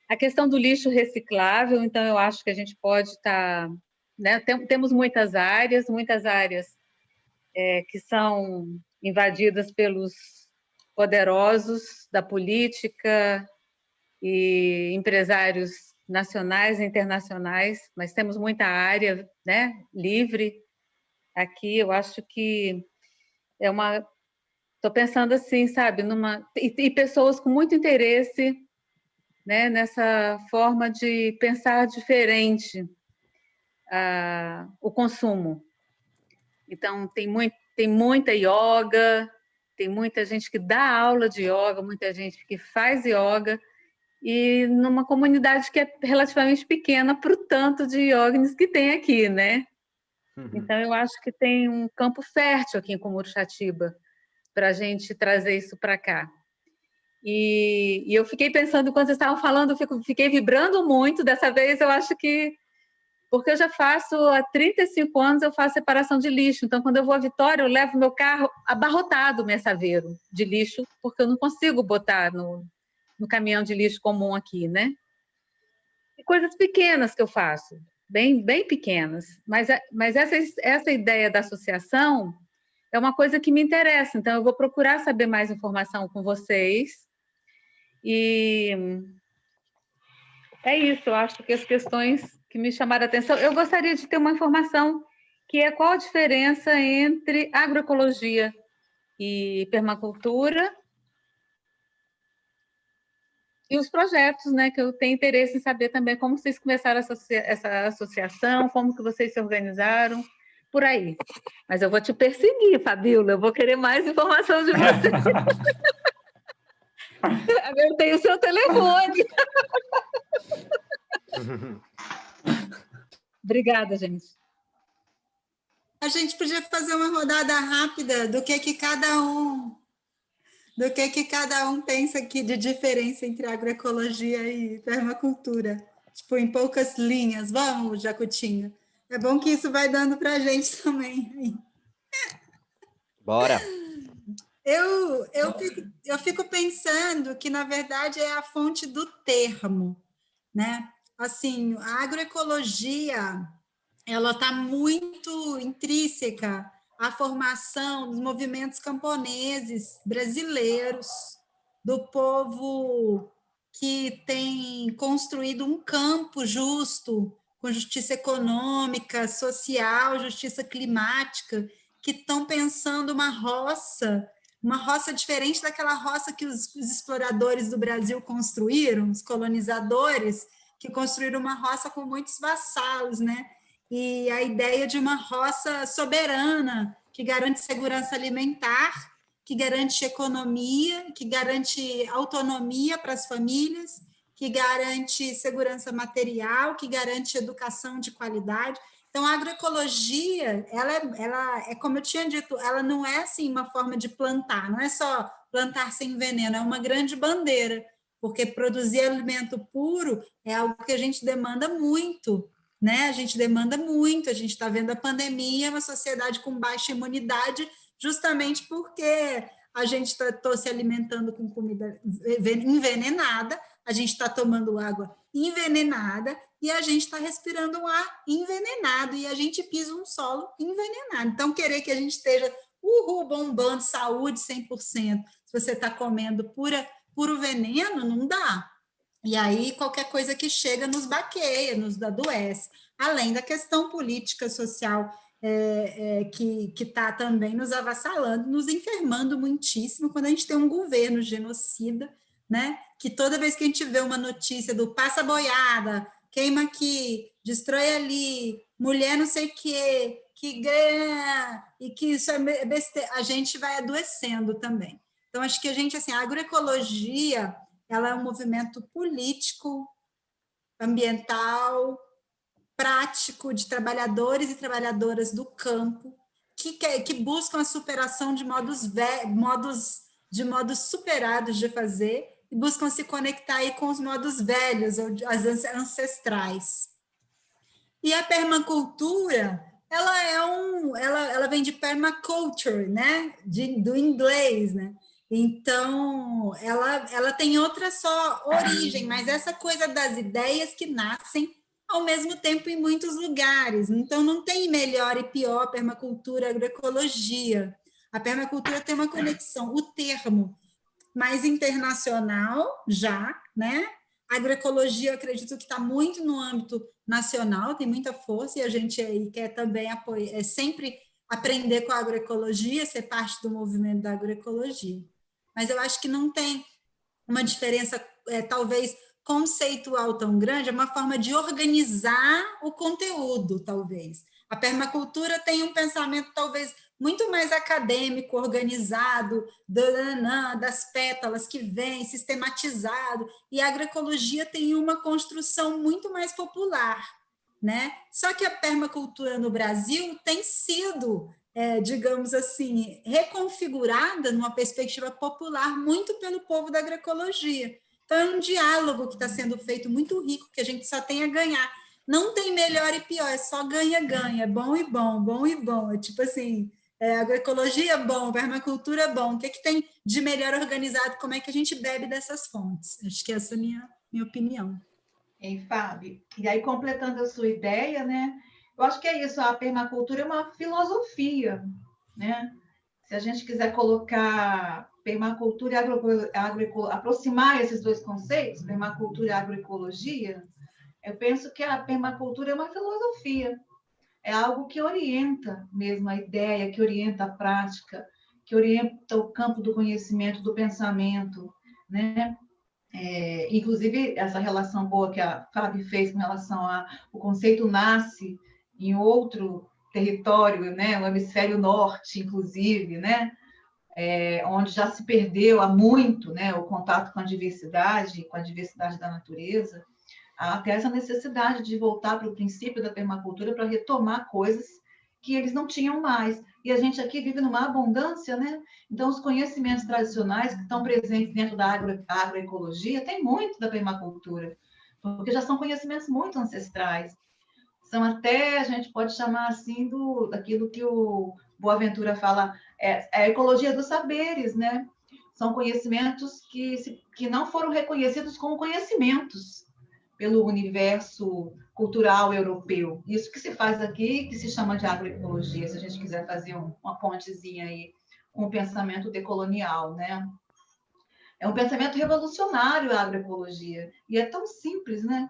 A questão do lixo reciclável, então, eu acho que a gente pode estar... né? Temos muitas áreas que são invadidas pelos poderosos da política e empresários nacionais e internacionais, mas temos muita área, né, livre aqui. Eu acho que estou pensando assim, sabe, e pessoas com muito interesse, né, nessa forma de pensar diferente o consumo. Então, tem muita yoga, tem muita gente que dá aula de yoga, muita gente que faz yoga, e numa comunidade que é relativamente pequena para o tanto de yogis que tem aqui, né? Então, eu acho que tem um campo fértil aqui em Cumuruxatiba para a gente trazer isso para cá. E eu fiquei pensando, quando vocês estavam falando, fiquei vibrando muito. Dessa vez, eu acho que... Porque eu já faço, há 35 anos, eu faço separação de lixo. Então, quando eu vou à Vitória, eu levo meu carro abarrotado, mensaveiro de lixo, porque eu não consigo botar no caminhão de lixo comum aqui, né? E coisas pequenas que eu faço, bem pequenas. Mas essa ideia da associação é uma coisa que me interessa. Então, eu vou procurar saber mais informação com vocês. E é isso, eu acho que as questões que me chamaram a atenção... Eu gostaria de ter uma informação que é qual a diferença entre agroecologia e permacultura e os projetos, né, que eu tenho interesse em saber também como vocês começaram essa associação, como que vocês se organizaram, por aí. Mas eu vou te perseguir, Fabíola, eu vou querer mais informação de você. Eu tenho o seu telefone. Obrigada, gente. A gente podia fazer uma rodada rápida do que cada um pensa aqui de diferença entre agroecologia e permacultura. Tipo, em poucas linhas. Vamos, Jacutinga. É bom que isso vai dando para a gente também. Bora! Eu fico pensando que, na verdade, é a fonte do termo, né? Assim, a agroecologia, ela está muito intrínseca à formação dos movimentos camponeses brasileiros, do povo que tem construído um campo justo, com justiça econômica, social, justiça climática, que estão pensando uma roça diferente daquela roça que os exploradores do Brasil construíram, os colonizadores, que construíram uma roça com muitos vassalos, né? E a ideia de uma roça soberana, que garante segurança alimentar, que garante economia, que garante autonomia para as famílias, que garante segurança material, que garante educação de qualidade. Então, a agroecologia, ela é, como eu tinha dito, ela não é assim uma forma de plantar, não é só plantar sem veneno, é uma grande bandeira, porque produzir alimento puro é algo que a gente demanda muito, né? A gente demanda muito, a gente está vendo a pandemia, uma sociedade com baixa imunidade, justamente porque a gente está se alimentando com comida envenenada, a gente está tomando água envenenada e a gente está respirando um ar envenenado e a gente pisa um solo envenenado. Então, querer que a gente esteja bombando saúde 100%, se você está comendo puro veneno, não dá. E aí, qualquer coisa que chega nos baqueia, nos adoece. Além da questão política, social, que está também nos avassalando, nos enfermando muitíssimo quando a gente tem um governo genocida, né? Que toda vez que a gente vê uma notícia do passa boiada, queima aqui, destrói ali, mulher não sei o quê, que ganha, e que isso é besteira, a gente vai adoecendo também. Então, acho que a gente, assim, a agroecologia, ela é um movimento político, ambiental, prático de trabalhadores e trabalhadoras do campo que buscam a superação de modos superados de fazer e buscam se conectar aí com os modos velhos ou as ancestrais. E a permacultura, ela vem de permaculture, né? Do inglês, né? Então, ela tem outra só origem, mas essa coisa das ideias que nascem ao mesmo tempo em muitos lugares. Então, não tem melhor e pior permacultura, agroecologia. A permacultura tem uma conexão, o termo mais internacional já, né? A agroecologia, eu acredito que está muito no âmbito nacional, tem muita força, e a gente aí quer também sempre aprender com a agroecologia, ser parte do movimento da agroecologia. Mas eu acho que não tem uma diferença, talvez, conceitual tão grande, é uma forma de organizar o conteúdo, talvez. A permacultura tem um pensamento, talvez, muito mais acadêmico, organizado, das pétalas que vem, sistematizado, e a agroecologia tem uma construção muito mais popular, né? Só que a permacultura no Brasil tem sido, digamos assim, reconfigurada numa perspectiva popular muito pelo povo da agroecologia. Então, é um diálogo que está sendo feito muito rico, que a gente só tem a ganhar. Não tem melhor e pior, é só ganha-ganha, bom e bom, bom e bom. É tipo assim, agroecologia bom, permacultura bom. O que tem de melhor organizado? Como é que a gente bebe dessas fontes? Acho que essa é a minha opinião. Hein, Fábio? E aí, completando a sua ideia, né? Eu acho que é isso, a permacultura é uma filosofia, né? Se a gente quiser colocar permacultura e aproximar esses dois conceitos, permacultura e agroecologia, eu penso que a permacultura é uma filosofia, é algo que orienta mesmo a ideia, que orienta a prática, que orienta o campo do conhecimento, do pensamento, né? Inclusive, essa relação boa que a Fábio fez com relação ao conceito nasce em outro território, né? O hemisfério norte, inclusive, né? Onde já se perdeu há muito, né? O contato com a diversidade da natureza, até essa necessidade de voltar para o princípio da permacultura para retomar coisas que eles não tinham mais. E a gente aqui vive numa abundância, né? Então, os conhecimentos tradicionais que estão presentes dentro da agroecologia tem muito da permacultura, porque já são conhecimentos muito ancestrais. São até, a gente pode chamar assim, daquilo que o Boaventura fala, a ecologia dos saberes, né? São conhecimentos que não foram reconhecidos como conhecimentos pelo universo cultural europeu. Isso que se faz aqui, que se chama de agroecologia, se a gente quiser fazer uma pontezinha aí com o pensamento decolonial, né? É um pensamento revolucionário a agroecologia, e é tão simples, né?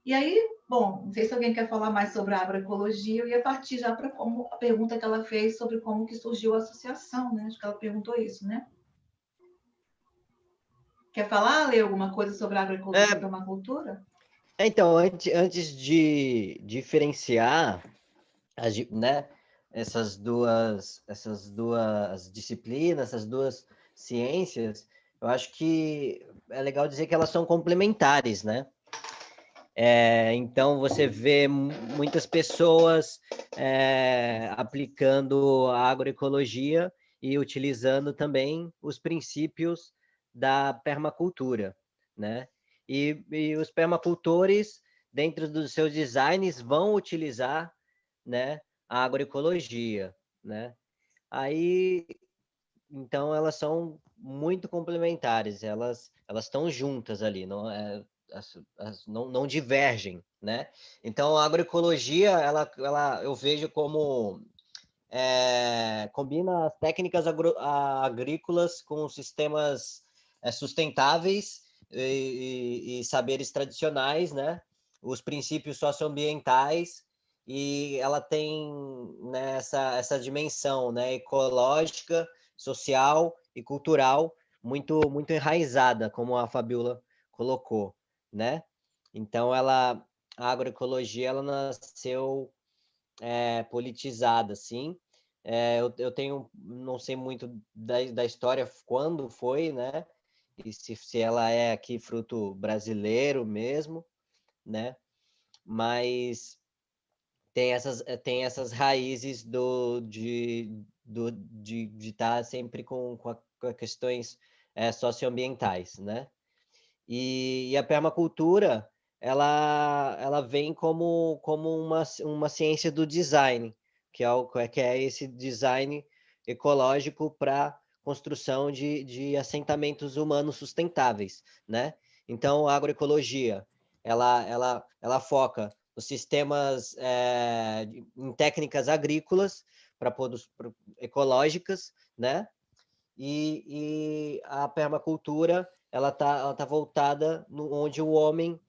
E aí, bom, não sei se alguém quer falar mais sobre a agroecologia, eu ia partir já para a pergunta que ela fez sobre como que surgiu a associação, né? Acho que ela perguntou isso, né? Quer falar, Lê, alguma coisa sobre a agroecologia e permacultura? Então, antes de diferenciar né, essas duas disciplinas, essas duas ciências, eu acho que é legal dizer que elas são complementares, né? Então, você vê muitas pessoas aplicando a agroecologia e utilizando também os princípios da permacultura, né? E os permacultores, dentro dos seus designs, vão utilizar, né, a agroecologia, né? Aí, então, elas são muito complementares, elas estão juntas ali, não divergem, né? Então, a agroecologia, eu vejo como combina as técnicas agrícolas com sistemas sustentáveis e saberes tradicionais, né? Os princípios socioambientais, e ela tem, né, essa dimensão, né, ecológica, social e cultural muito enraizada, como a Fabiola colocou, né? Então, a agroecologia ela nasceu politizada, assim, Eu não sei muito da história, quando foi, né? E se ela é aqui fruto brasileiro mesmo, né? Mas tem essas raízes de estar sempre com questões socioambientais, né? E a permacultura, ela vem como uma ciência do design, que é esse design ecológico para construção de assentamentos humanos sustentáveis, né? Então, a agroecologia, ela foca nos sistemas, em técnicas agrícolas ecológicas, né? E a permacultura, ela tá voltada onde o homem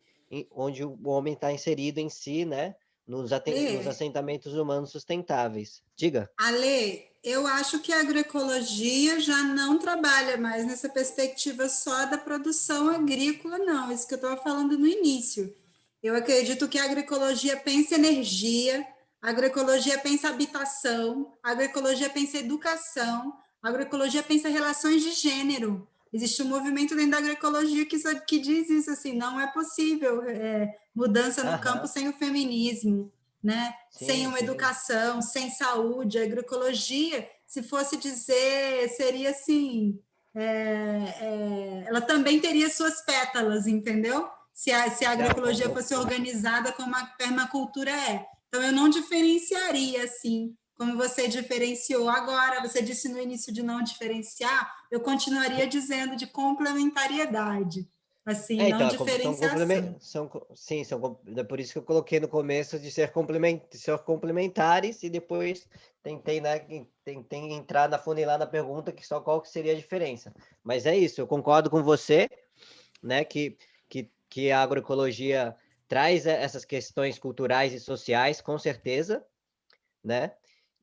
está inserido em si, né? Nos assentamentos humanos sustentáveis. Diga. Ale, eu acho que a agroecologia já não trabalha mais nessa perspectiva só da produção agrícola, não. Isso que eu estava falando no início. Eu acredito que a agroecologia pensa energia, a agroecologia pensa habitação, a agroecologia pensa educação, a agroecologia pensa relações de gênero. Existe um movimento dentro da agroecologia que diz isso, assim, não é possível mudança no campo sem o feminismo, né? Sem uma educação, sem saúde. A agroecologia, se fosse dizer, seria assim, ela também teria suas pétalas, entendeu? Se a agroecologia fosse organizada como a permacultura é. Então, eu não diferenciaria assim, como você diferenciou agora. Você disse no início de não diferenciar, eu continuaria dizendo de complementariedade. Assim, não diferenciação. É por isso que eu coloquei no começo de ser complementares, e depois tentei entrar na funilar na pergunta que só qual que seria a diferença. Mas é isso, eu concordo com você, né, que a agroecologia traz essas questões culturais e sociais, com certeza, né?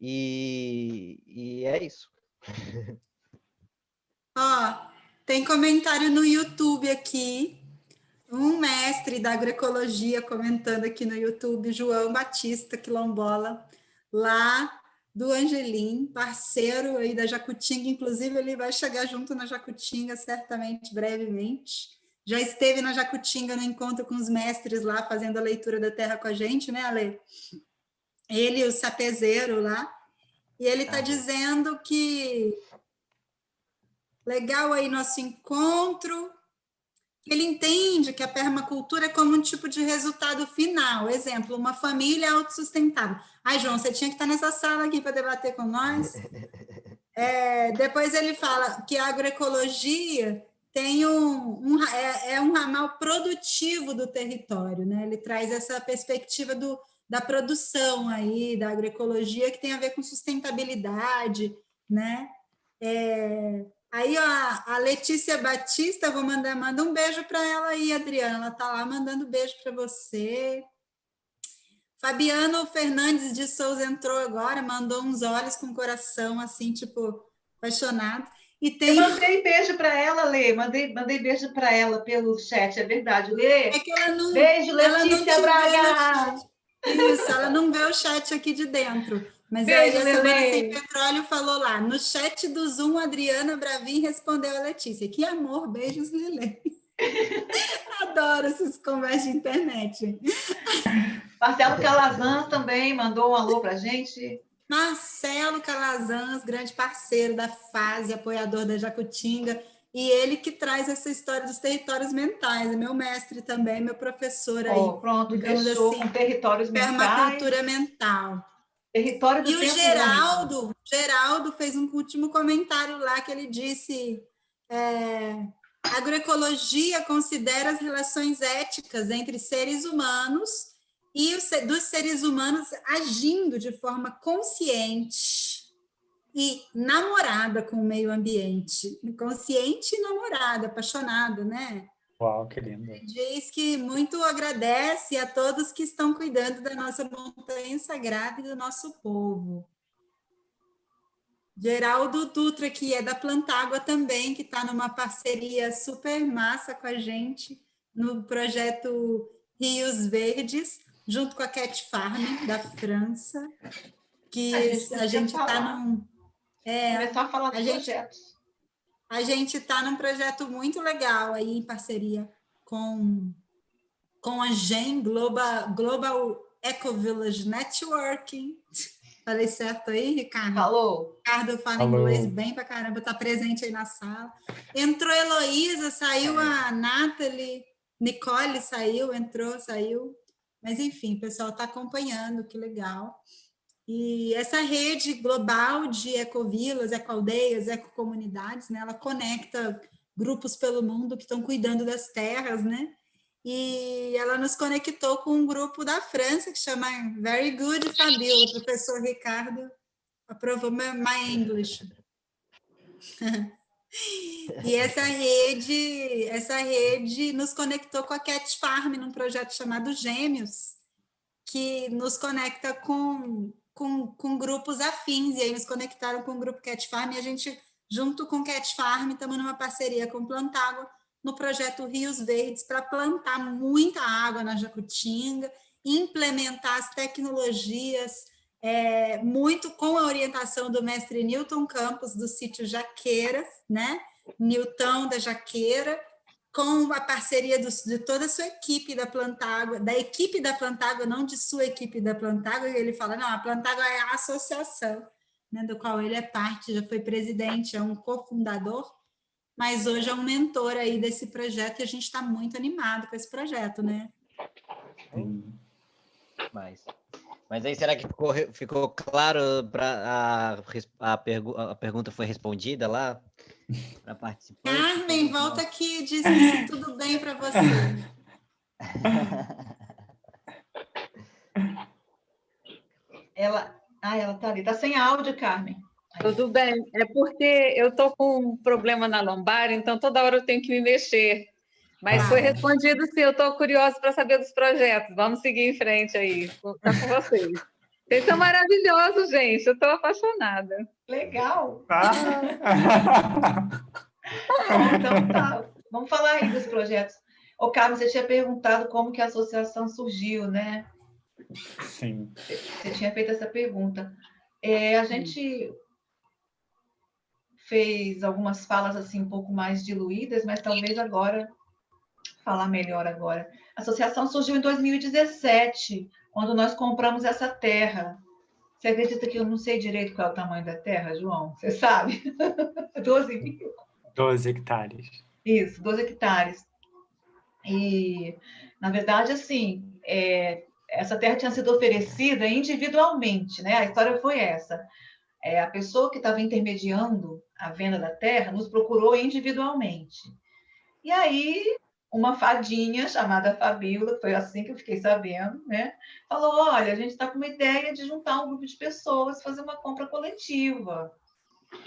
E é isso. Tem comentário no YouTube aqui, um mestre da agroecologia comentando aqui no YouTube, João Batista Quilombola, lá do Angelim, parceiro aí da Jacutinga. Inclusive ele vai chegar junto na Jacutinga certamente, brevemente. Já esteve na Jacutinga no encontro com os mestres lá, fazendo a leitura da terra com a gente, né, Ale? Ele e o sapezeiro lá. E ele está dizendo que legal aí nosso encontro. Ele entende que a permacultura é como um tipo de resultado final. Exemplo, uma família autossustentável. Ai, João, você tinha que estar nessa sala aqui para debater com nós. Depois ele fala que a agroecologia tem um ramal produtivo do território, né? Ele traz essa perspectiva da produção aí, da agroecologia, que tem a ver com sustentabilidade, né? Aí, ó, a Letícia Batista, vou manda um beijo para ela aí, Adriana. Ela está lá mandando beijo para você. Fabiano Fernandes de Souza entrou agora, mandou uns olhos com o coração, assim, tipo, apaixonado. E tem... Eu mandei beijo para ela, Lê. Mandei beijo para ela pelo chat, é verdade. Lê, é que ela não, beijo, Letícia Braga. Isso, ela não vê o chat aqui de dentro. Mas beijo, aí a Semana Sem Petróleo falou lá, no chat do Zoom, Adriana Bravin respondeu a Letícia. Que amor, beijos, Lilê. Adoro essas conversas de internet. Marcelo Calazans também mandou um alô para a gente. Marcelo Calazans, grande parceiro da FASE, apoiador da Jacutinga, e ele que traz essa história dos territórios mentais, é meu mestre também, meu professor aí. Pronto, fechou assim, com territórios permacultura mental. Território do e o Geraldo fez um último comentário lá que ele disse: a agroecologia considera as relações éticas entre seres humanos e dos seres humanos agindo de forma consciente e namorada com o meio ambiente. Consciente e namorada, apaixonada, né? Uau, que lindo. Diz que muito agradece a todos que estão cuidando da nossa montanha sagrada e do nosso povo. Geraldo Dutra, que é da Plantágua também, que está numa parceria super massa com a gente no projeto Rios Verdes, junto com a Cat Farm, da França. que a gente está num... começar a falar dos projetos. A gente está num projeto muito legal aí, em parceria com a GEM, Global Eco Village Networking. Falei certo aí, Ricardo? Falou. Ricardo fala inglês bem pra caramba, está presente aí na sala. Entrou a Heloísa, saiu a Nathalie, Nicole saiu, saiu. Mas, enfim, o pessoal está acompanhando, que legal. E essa rede global de ecovilas, ecoaldeias, ecocomunidades, né, ela conecta grupos pelo mundo que estão cuidando das terras, né? E ela nos conectou com um grupo da França que chama Very Good Fabiola. O professor Ricardo aprovou my English. E essa rede nos conectou com a Cat Farm num projeto chamado Gêmeos, que nos conecta com grupos afins, e aí nos conectaram com o grupo Cat Farm, e a gente, junto com Cat Farm, estamos numa parceria com Plantágua, no projeto Rios Verdes, para plantar muita água na Jacutinga, implementar as tecnologias, muito com a orientação do mestre Newton Campos, do sítio Jaqueira, né? Newton da Jaqueira, com a parceria de toda a sua equipe da Plantágua, da equipe da Plantágua, não de sua equipe da Plantágua, e ele fala, não, a Plantágua é a associação, né, do qual ele é parte, já foi presidente, é um cofundador, mas hoje é um mentor aí desse projeto, e a gente está muito animado com esse projeto, né? Mas aí, será que ficou claro para a pergunta foi respondida lá? Para participar? Carmen, volta aqui e diz se tudo bem para você. Ela está ali, está sem áudio, Carmen. Tudo bem, é porque eu estou com um problema na lombar, então toda hora eu tenho que me mexer. Mas foi respondido sim, eu estou curiosa para saber dos projetos. Vamos seguir em frente aí, está com vocês. Vocês são maravilhosos, gente, eu estou apaixonada. Legal! Então tá, vamos falar aí dos projetos. Ô, Carmen, você tinha perguntado como que a associação surgiu, né? Sim. Você tinha feito essa pergunta. A gente fez algumas falas assim um pouco mais diluídas, mas talvez agora, falar melhor agora. A associação surgiu em 2017, quando nós compramos essa terra. Você acredita que eu não sei direito qual é o tamanho da terra, João? Você sabe? 12 mil. 12 hectares. Isso, 12 hectares. E, na verdade, assim, essa terra tinha sido oferecida individualmente, né? A história foi essa. A pessoa que estava intermediando a venda da terra nos procurou individualmente. E aí, uma fadinha chamada Fabiola, foi assim que eu fiquei sabendo, né? Falou, olha, a gente está com uma ideia de juntar um grupo de pessoas, fazer uma compra coletiva.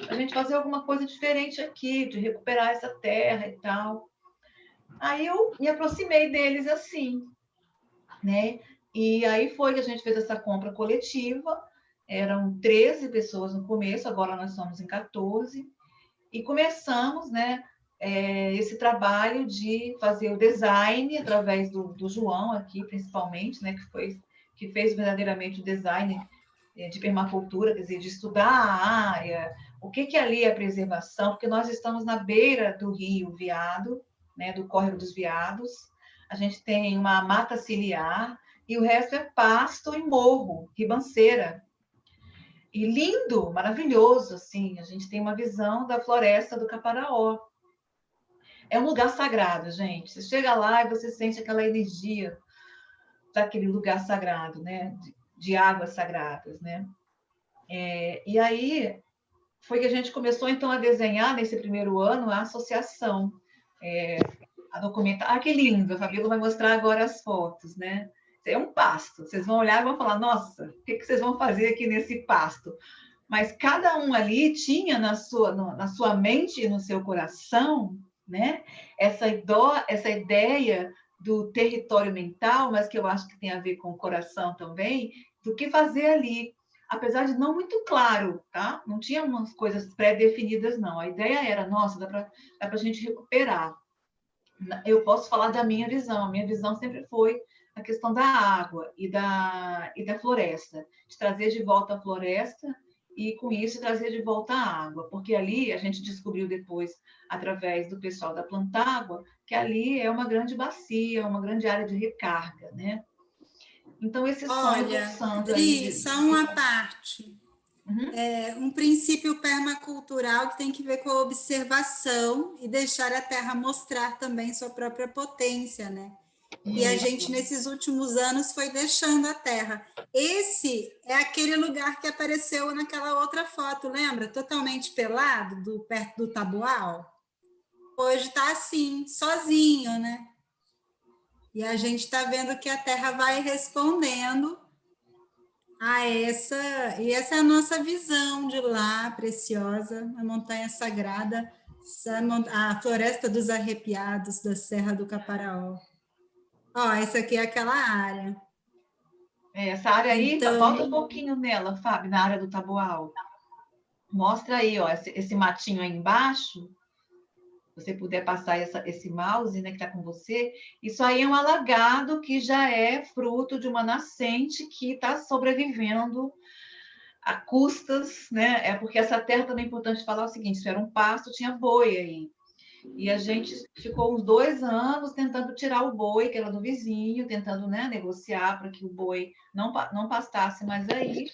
A gente fazer alguma coisa diferente aqui, de recuperar essa terra e tal. Aí eu me aproximei deles assim, né? E aí foi que a gente fez essa compra coletiva. Eram 13 pessoas no começo, agora nós somos em 14. E começamos, né, esse trabalho de fazer o design através do João aqui, principalmente, né, que fez verdadeiramente o design de permacultura, quer dizer, de estudar a área, o que ali é preservação, porque nós estamos na beira do rio Viado, né, do Córrego dos Viados. A gente tem uma mata ciliar e o resto é pasto e morro, ribanceira. E lindo, maravilhoso, assim, a gente tem uma visão da floresta do Caparaó. É um lugar sagrado, gente. Você chega lá e você sente aquela energia daquele lugar sagrado, né? De águas sagradas, né? E aí foi que a gente começou, então, a desenhar, nesse primeiro ano, a associação. A documentar. Que lindo! A Fabiola vai mostrar agora as fotos, né? É um pasto. Vocês vão olhar e vão falar, nossa, o que vocês vão fazer aqui nesse pasto? Mas cada um ali tinha na sua mente e no seu coração, né, essa ideia do território mental, mas que eu acho que tem a ver com o coração também, do que fazer ali. Apesar de não muito claro, tá? Não tinha umas coisas pré-definidas, não. A ideia era, nossa, dá para a gente recuperar. Eu posso falar da minha visão. A minha visão sempre foi a questão da água e da floresta, de trazer de volta a floresta e, com isso, trazer de volta a água, porque ali a gente descobriu depois, através do pessoal da Plantágua, que ali é uma grande bacia, uma grande área de recarga, né? Então, esse sonho do Sandro... Dri, só uma parte. Um princípio permacultural que tem que ver com a observação e deixar a terra mostrar também sua própria potência, né? E a gente, nesses últimos anos, foi deixando a terra. Esse é aquele lugar que apareceu naquela outra foto, lembra? Totalmente pelado, perto do tabual. Hoje está assim, sozinho, né? E a gente está vendo que a terra vai respondendo a essa... E essa é a nossa visão de lá, preciosa, a montanha sagrada, a floresta dos arrepiados da Serra do Caparaó. Ó, essa aqui é aquela área. Essa área aí, então... volta um pouquinho nela, Fábio, na área do tabual. Mostra aí, ó, esse matinho aí embaixo. Se você puder passar esse mouse, né, que está com você. Isso aí é um alagado que já é fruto de uma nascente que está sobrevivendo a custas, né? É porque essa terra também é importante falar o seguinte: isso era um pasto, tinha boi aí. E a gente ficou uns 2 anos tentando tirar o boi, que era do vizinho, tentando, né, negociar para que o boi não pastasse mais aí.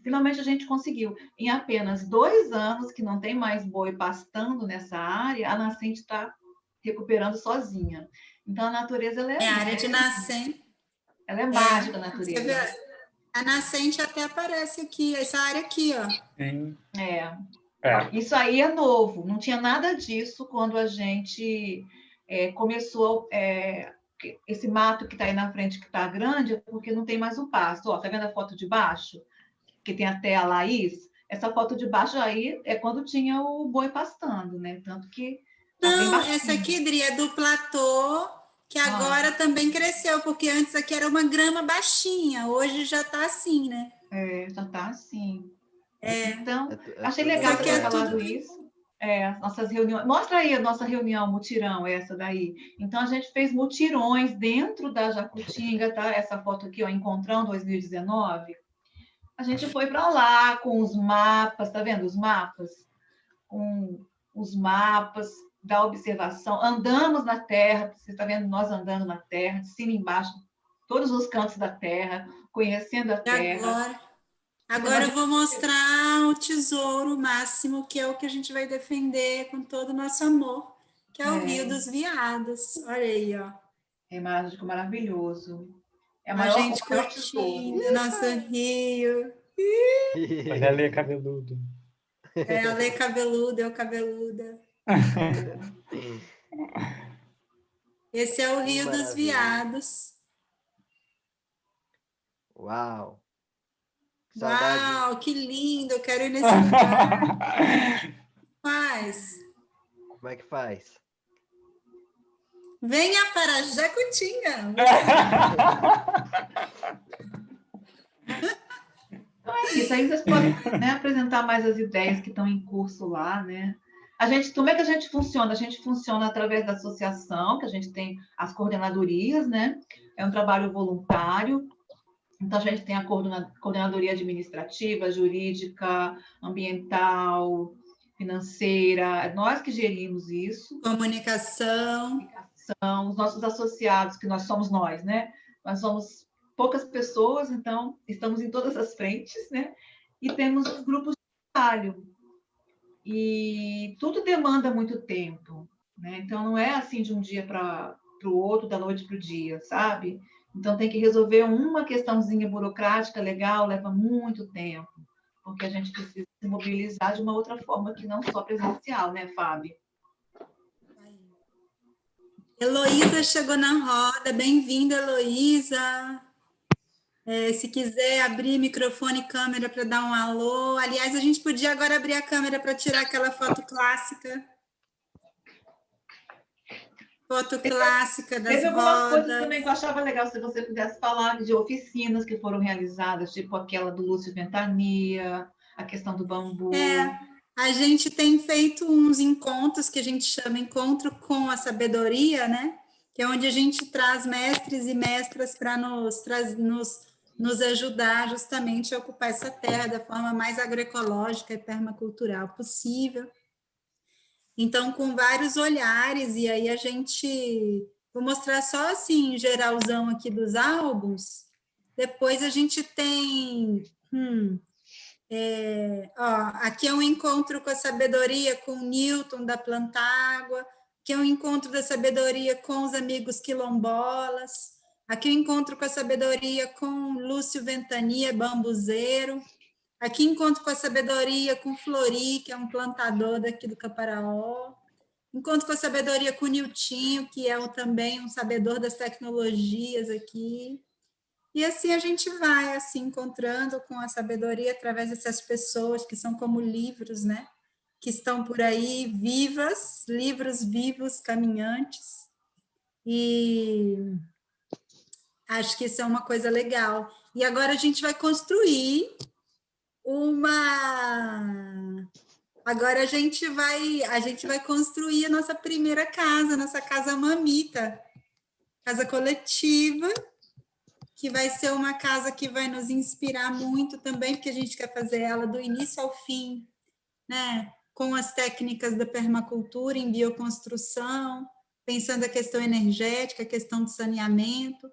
Finalmente a gente conseguiu. Em apenas 2 anos, que não tem mais boi pastando nessa área, a nascente está recuperando sozinha. Então, a natureza... ela é a área de nascente. Ela é mágica, a natureza. A nascente até aparece aqui, essa área aqui, ó. Sim. Isso aí é novo, não tinha nada disso quando a gente começou. Esse mato que está aí na frente, que está grande, é porque não tem mais o pasto. Ó, tá vendo a foto de baixo? Que tem até a Laís? Essa foto de baixo aí é quando tinha o boi pastando, né? Tanto que... Não, essa aqui, Dri, é do platô, que agora também cresceu, porque antes aqui era uma grama baixinha, hoje já está assim, né? Já está assim. Então, achei legal ter falado isso. As nossas reuniões. Mostra aí a nossa reunião, mutirão, essa daí. Então, a gente fez mutirões dentro da Jacutinga, tá? Essa foto aqui, ó, Encontrão 2019. A gente foi para lá com os mapas, tá vendo? Os mapas? Com os mapas da observação. Andamos na terra, você está vendo nós andando na terra, de cima e embaixo, todos os cantos da terra, conhecendo a terra. Agora eu vou mostrar o tesouro máximo, que é o que a gente vai defender com todo o nosso amor, que é o Rio dos Viados. Olha aí, ó. É mágico, maravilhoso. É a gente curtindo nosso rio. Olha a Lê cabeludo. A Lê cabeluda, eu cabeluda. Esse é o Rio dos Viados. Uau! Uau, que lindo! Eu quero ir nesse lugar. Como é que faz? Venha para Jacutinga! Então é isso, aí vocês podem, né, apresentar mais as ideias que estão em curso lá, né? Como é que a gente funciona? A gente funciona através da associação, que a gente tem as coordenadorias, né? É um trabalho voluntário. Então, a gente tem a coordenadoria administrativa, jurídica, ambiental, financeira, é nós que gerimos isso. Comunicação. Os nossos associados, que nós somos nós, né? Nós somos poucas pessoas, então estamos em todas as frentes, né? E temos os grupos de trabalho. E tudo demanda muito tempo, né? Então, não é assim de um dia para o outro, da noite para o dia, sabe? Então, tem que resolver uma questãozinha burocrática, legal, leva muito tempo, porque a gente precisa se mobilizar de uma outra forma que não só presencial, né, Fábio? Heloísa chegou na roda, bem-vinda, Heloísa. Se quiser abrir microfone e câmera para dar um alô. Aliás, a gente podia agora abrir a câmera para tirar aquela foto clássica. Foto clássica das rodas. Teve algumas coisas também que eu achava legal se você pudesse falar de oficinas que foram realizadas, tipo aquela do Lúcio Ventania, a questão do bambu. A gente tem feito uns encontros que a gente chama Encontro com a Sabedoria, né? que é onde a gente traz mestres e mestras para nos ajudar justamente a ocupar essa terra da forma mais agroecológica e permacultural possível. Então, com vários olhares, e aí a gente... Vou mostrar só, assim, geralzão aqui dos álbuns. Depois a gente tem... aqui é um encontro com a sabedoria com Newton da Plantágua, aqui é um encontro da sabedoria com os amigos quilombolas, aqui é um encontro com a sabedoria com Lúcio Ventania, bambuzeiro, aqui encontro com a sabedoria com Flori, que é um plantador daqui do Caparaó, encontro com a sabedoria com Niltinho, que é também um sabedor das tecnologias aqui. E assim a gente vai assim, encontrando com a sabedoria através dessas pessoas que são como livros, né? Que estão por aí vivas, livros vivos, caminhantes. E acho que isso é uma coisa legal. E agora a gente vai construir Agora a gente vai construir a nossa primeira casa, nossa casa mamita, casa coletiva, que vai ser uma casa que vai nos inspirar muito também, porque a gente quer fazer ela do início ao fim, né? Com as técnicas da permacultura em bioconstrução, pensando a questão energética, a questão do saneamento.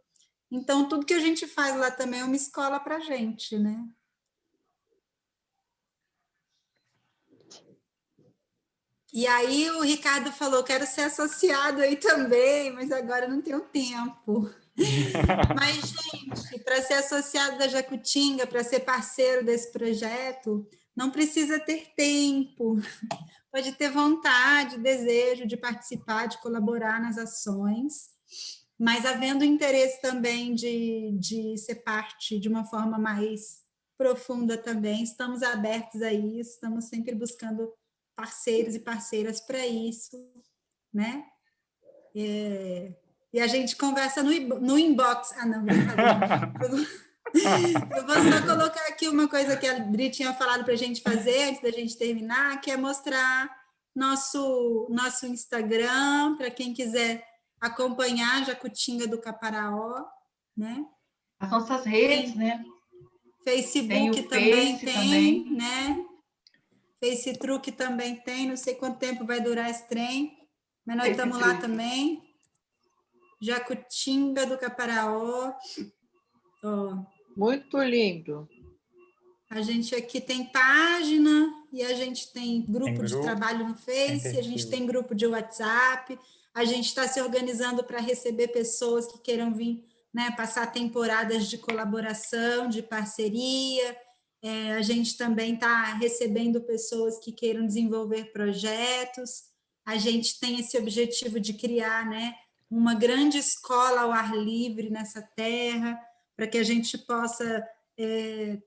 Então, tudo que a gente faz lá também é uma escola para a gente, né? E aí o Ricardo falou, quero ser associado aí também, mas agora não tenho tempo. Mas, gente, para ser associado da Jacutinga, para ser parceiro desse projeto, não precisa ter tempo, pode ter vontade, desejo de participar, de colaborar nas ações, mas havendo interesse também de ser parte de uma forma mais profunda também, estamos abertos a isso, estamos sempre buscando parceiros e parceiras para isso, né? E a gente conversa no inbox. Ah, não, eu vou só colocar aqui uma coisa que a Dri tinha falado para a gente fazer antes da gente terminar, que é mostrar nosso Instagram, para quem quiser acompanhar Jacutinga do Caparaó, né? As nossas redes, né? Facebook também tem, né? Facebook também tem, não sei quanto tempo vai durar esse trem, mas nós estamos lá também. Jacutinga do Caparaó. Muito lindo. A gente aqui tem página e a gente tem grupo de trabalho no Face, a gente tem grupo de WhatsApp, a gente está se organizando para receber pessoas que queiram vir, né, passar temporadas de colaboração, de parceria. A gente também está recebendo pessoas que queiram desenvolver projetos. A gente tem esse objetivo de criar, né, uma grande escola ao ar livre nessa terra, para que a gente possa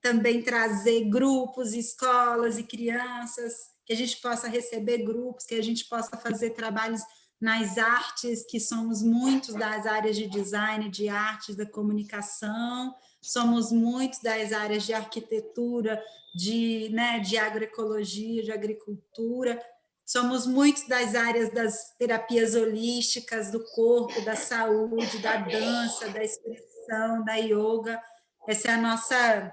também trazer grupos, escolas e crianças, que a gente possa receber grupos, que a gente possa fazer trabalhos nas artes, que somos muitos das áreas de design, de artes, da comunicação, somos muitos das áreas de arquitetura, de agroecologia, de agricultura, somos muitos das áreas das terapias holísticas, do corpo, da saúde, da dança, da expressão, da yoga. Essa é a nossa,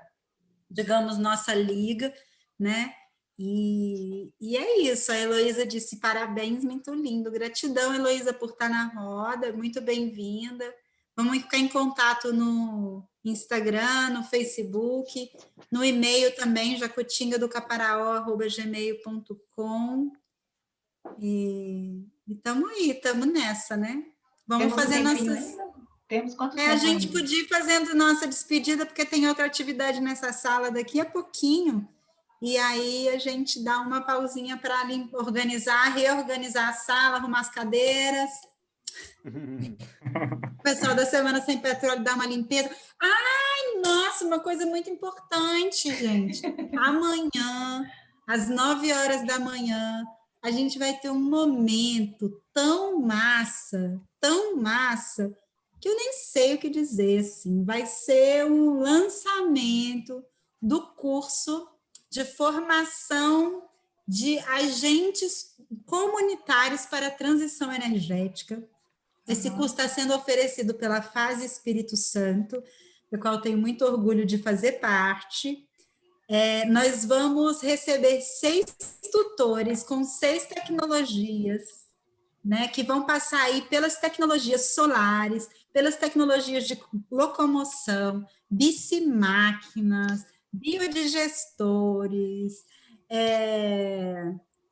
digamos, nossa liga, né? E é isso, a Heloísa disse parabéns, muito lindo. Gratidão, Heloísa, por estar na roda, muito bem-vinda. Vamos ficar em contato no Instagram, no Facebook, no e-mail também, jacutingadocaparaó@gmail.com. E estamos aí, estamos nessa, né? Vamos fazer nossas... Temos quanto tempo? A gente podia ir fazendo nossa despedida, porque tem outra atividade nessa sala daqui a pouquinho, e aí a gente dá uma pausinha para reorganizar a sala, arrumar as cadeiras. O pessoal da Semana Sem Petróleo dá uma limpeza. Ai, nossa, uma coisa muito importante, gente. Amanhã, às 9h da manhã, a gente vai ter um momento tão massa, que eu nem sei o que dizer, assim. Vai ser um lançamento do curso de formação de agentes comunitários para a transição energética, Esse curso está sendo oferecido pela Fase Espírito Santo, do qual tenho muito orgulho de fazer parte. Nós vamos receber 6 tutores com 6 tecnologias, né, que vão passar aí pelas tecnologias solares, pelas tecnologias de locomoção, bicimáquinas, biodigestores,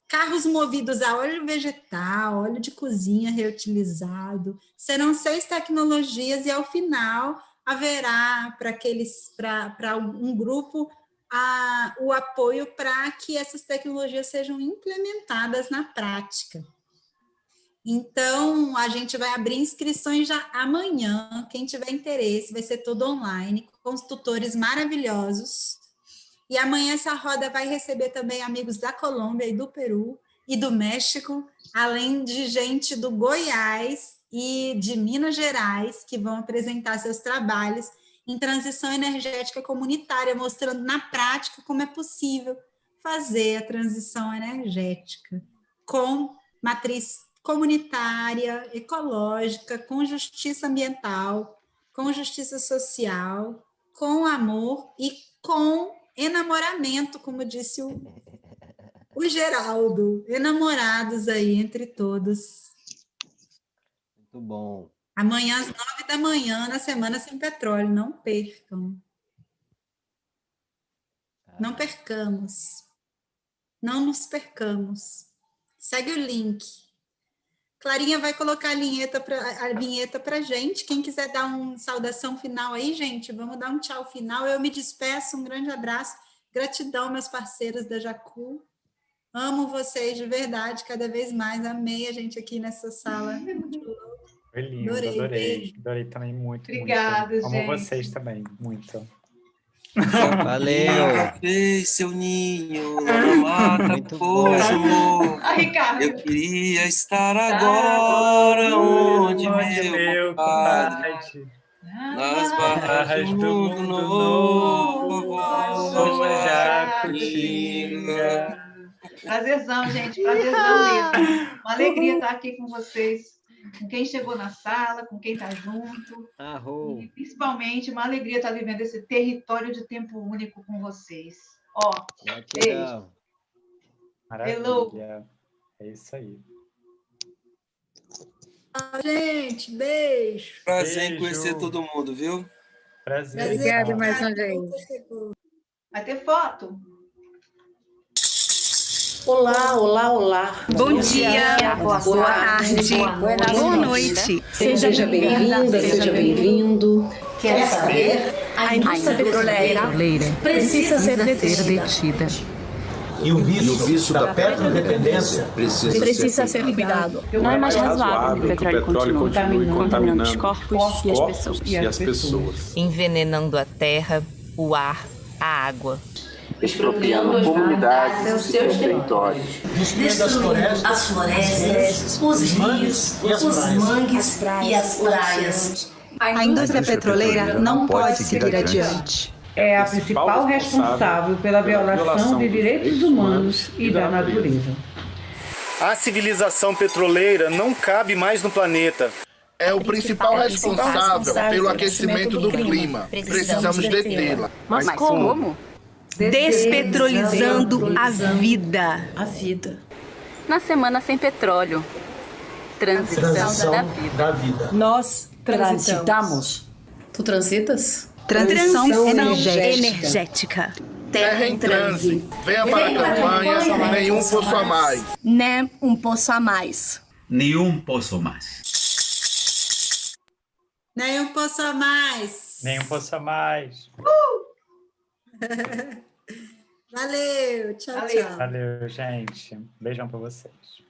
carros movidos a óleo vegetal, óleo de cozinha reutilizado. Serão 6 tecnologias e, ao final, haverá para um grupo o apoio para que essas tecnologias sejam implementadas na prática. Então, a gente vai abrir inscrições já amanhã. Quem tiver interesse, vai ser todo online, com os tutores maravilhosos. E amanhã essa roda vai receber também amigos da Colômbia e do Peru e do México, além de gente do Goiás e de Minas Gerais, que vão apresentar seus trabalhos em transição energética comunitária, mostrando na prática como é possível fazer a transição energética com matriz comunitária, ecológica, com justiça ambiental, com justiça social, com amor e com enamoramento, como disse o Geraldo, enamorados aí entre todos. Muito bom. Amanhã às 9h, na Semana Sem Petróleo, não percam. Não percamos. Não nos percamos. Segue o link. Clarinha vai colocar a vinheta para a gente. Quem quiser dar uma saudação final aí, gente, vamos dar um tchau final. Eu me despeço, um grande abraço. Gratidão, meus parceiros da Jacu. Amo vocês de verdade, cada vez mais. Amei a gente aqui nessa sala. Foi lindo, adorei também muito. Obrigada, muito. gente. Amo vocês também, muito. Valeu. Seu ninho, lá na mata, poxa, amor. Ricardo. Eu queria estar agora onde meu pai, nas barras do mundo novo, Jacutinga. Prazerzão, gente, prazerzão mesmo. Uma alegria estar aqui com vocês, com quem chegou na sala, com quem está junto. E, principalmente, uma alegria estar vivendo esse território de tempo único com vocês. Beijo. Maravilha. Hello. É isso aí. Gente, beijo. Prazer em conhecer todo mundo, viu? Prazer. Obrigada mais uma vez. Vai ter foto? Olá, olá, olá. Bom dia, boa tarde, boa noite. Seja bem-vinda, seja bem-vindo. Quer saber? A indústria petroleira precisa ser detida. E o vício da petrodependência Precisa ser cuidado. Não é mais razoável que o petróleo continue contaminando os corpos e as pessoas. Envenenando a terra, o ar, a água. Expropriando comunidades e seus territórios. Destruindo as florestas, os rios, os mangues e as praias. A indústria petroleira não pode seguir adiante. É a principal responsável pela violação de direitos humanos e da natureza. A civilização petroleira não cabe mais no planeta. É o principal responsável pelo aquecimento do clima. Precisamos detê-la. Mas como? Despetrolizando a vida. A vida. Na Semana Sem Petróleo. Transição da vida. Nós transitamos. Tu transitas? Transição energética. Terra em transe. Venha para a campanha Nenhum Poço a Mais. Nem um poço a mais. Nenhum poço mais. Nem um poço a mais. Nem um poço a mais. Valeu, tchau, Valeu. tchau. Valeu, gente. Beijão pra vocês.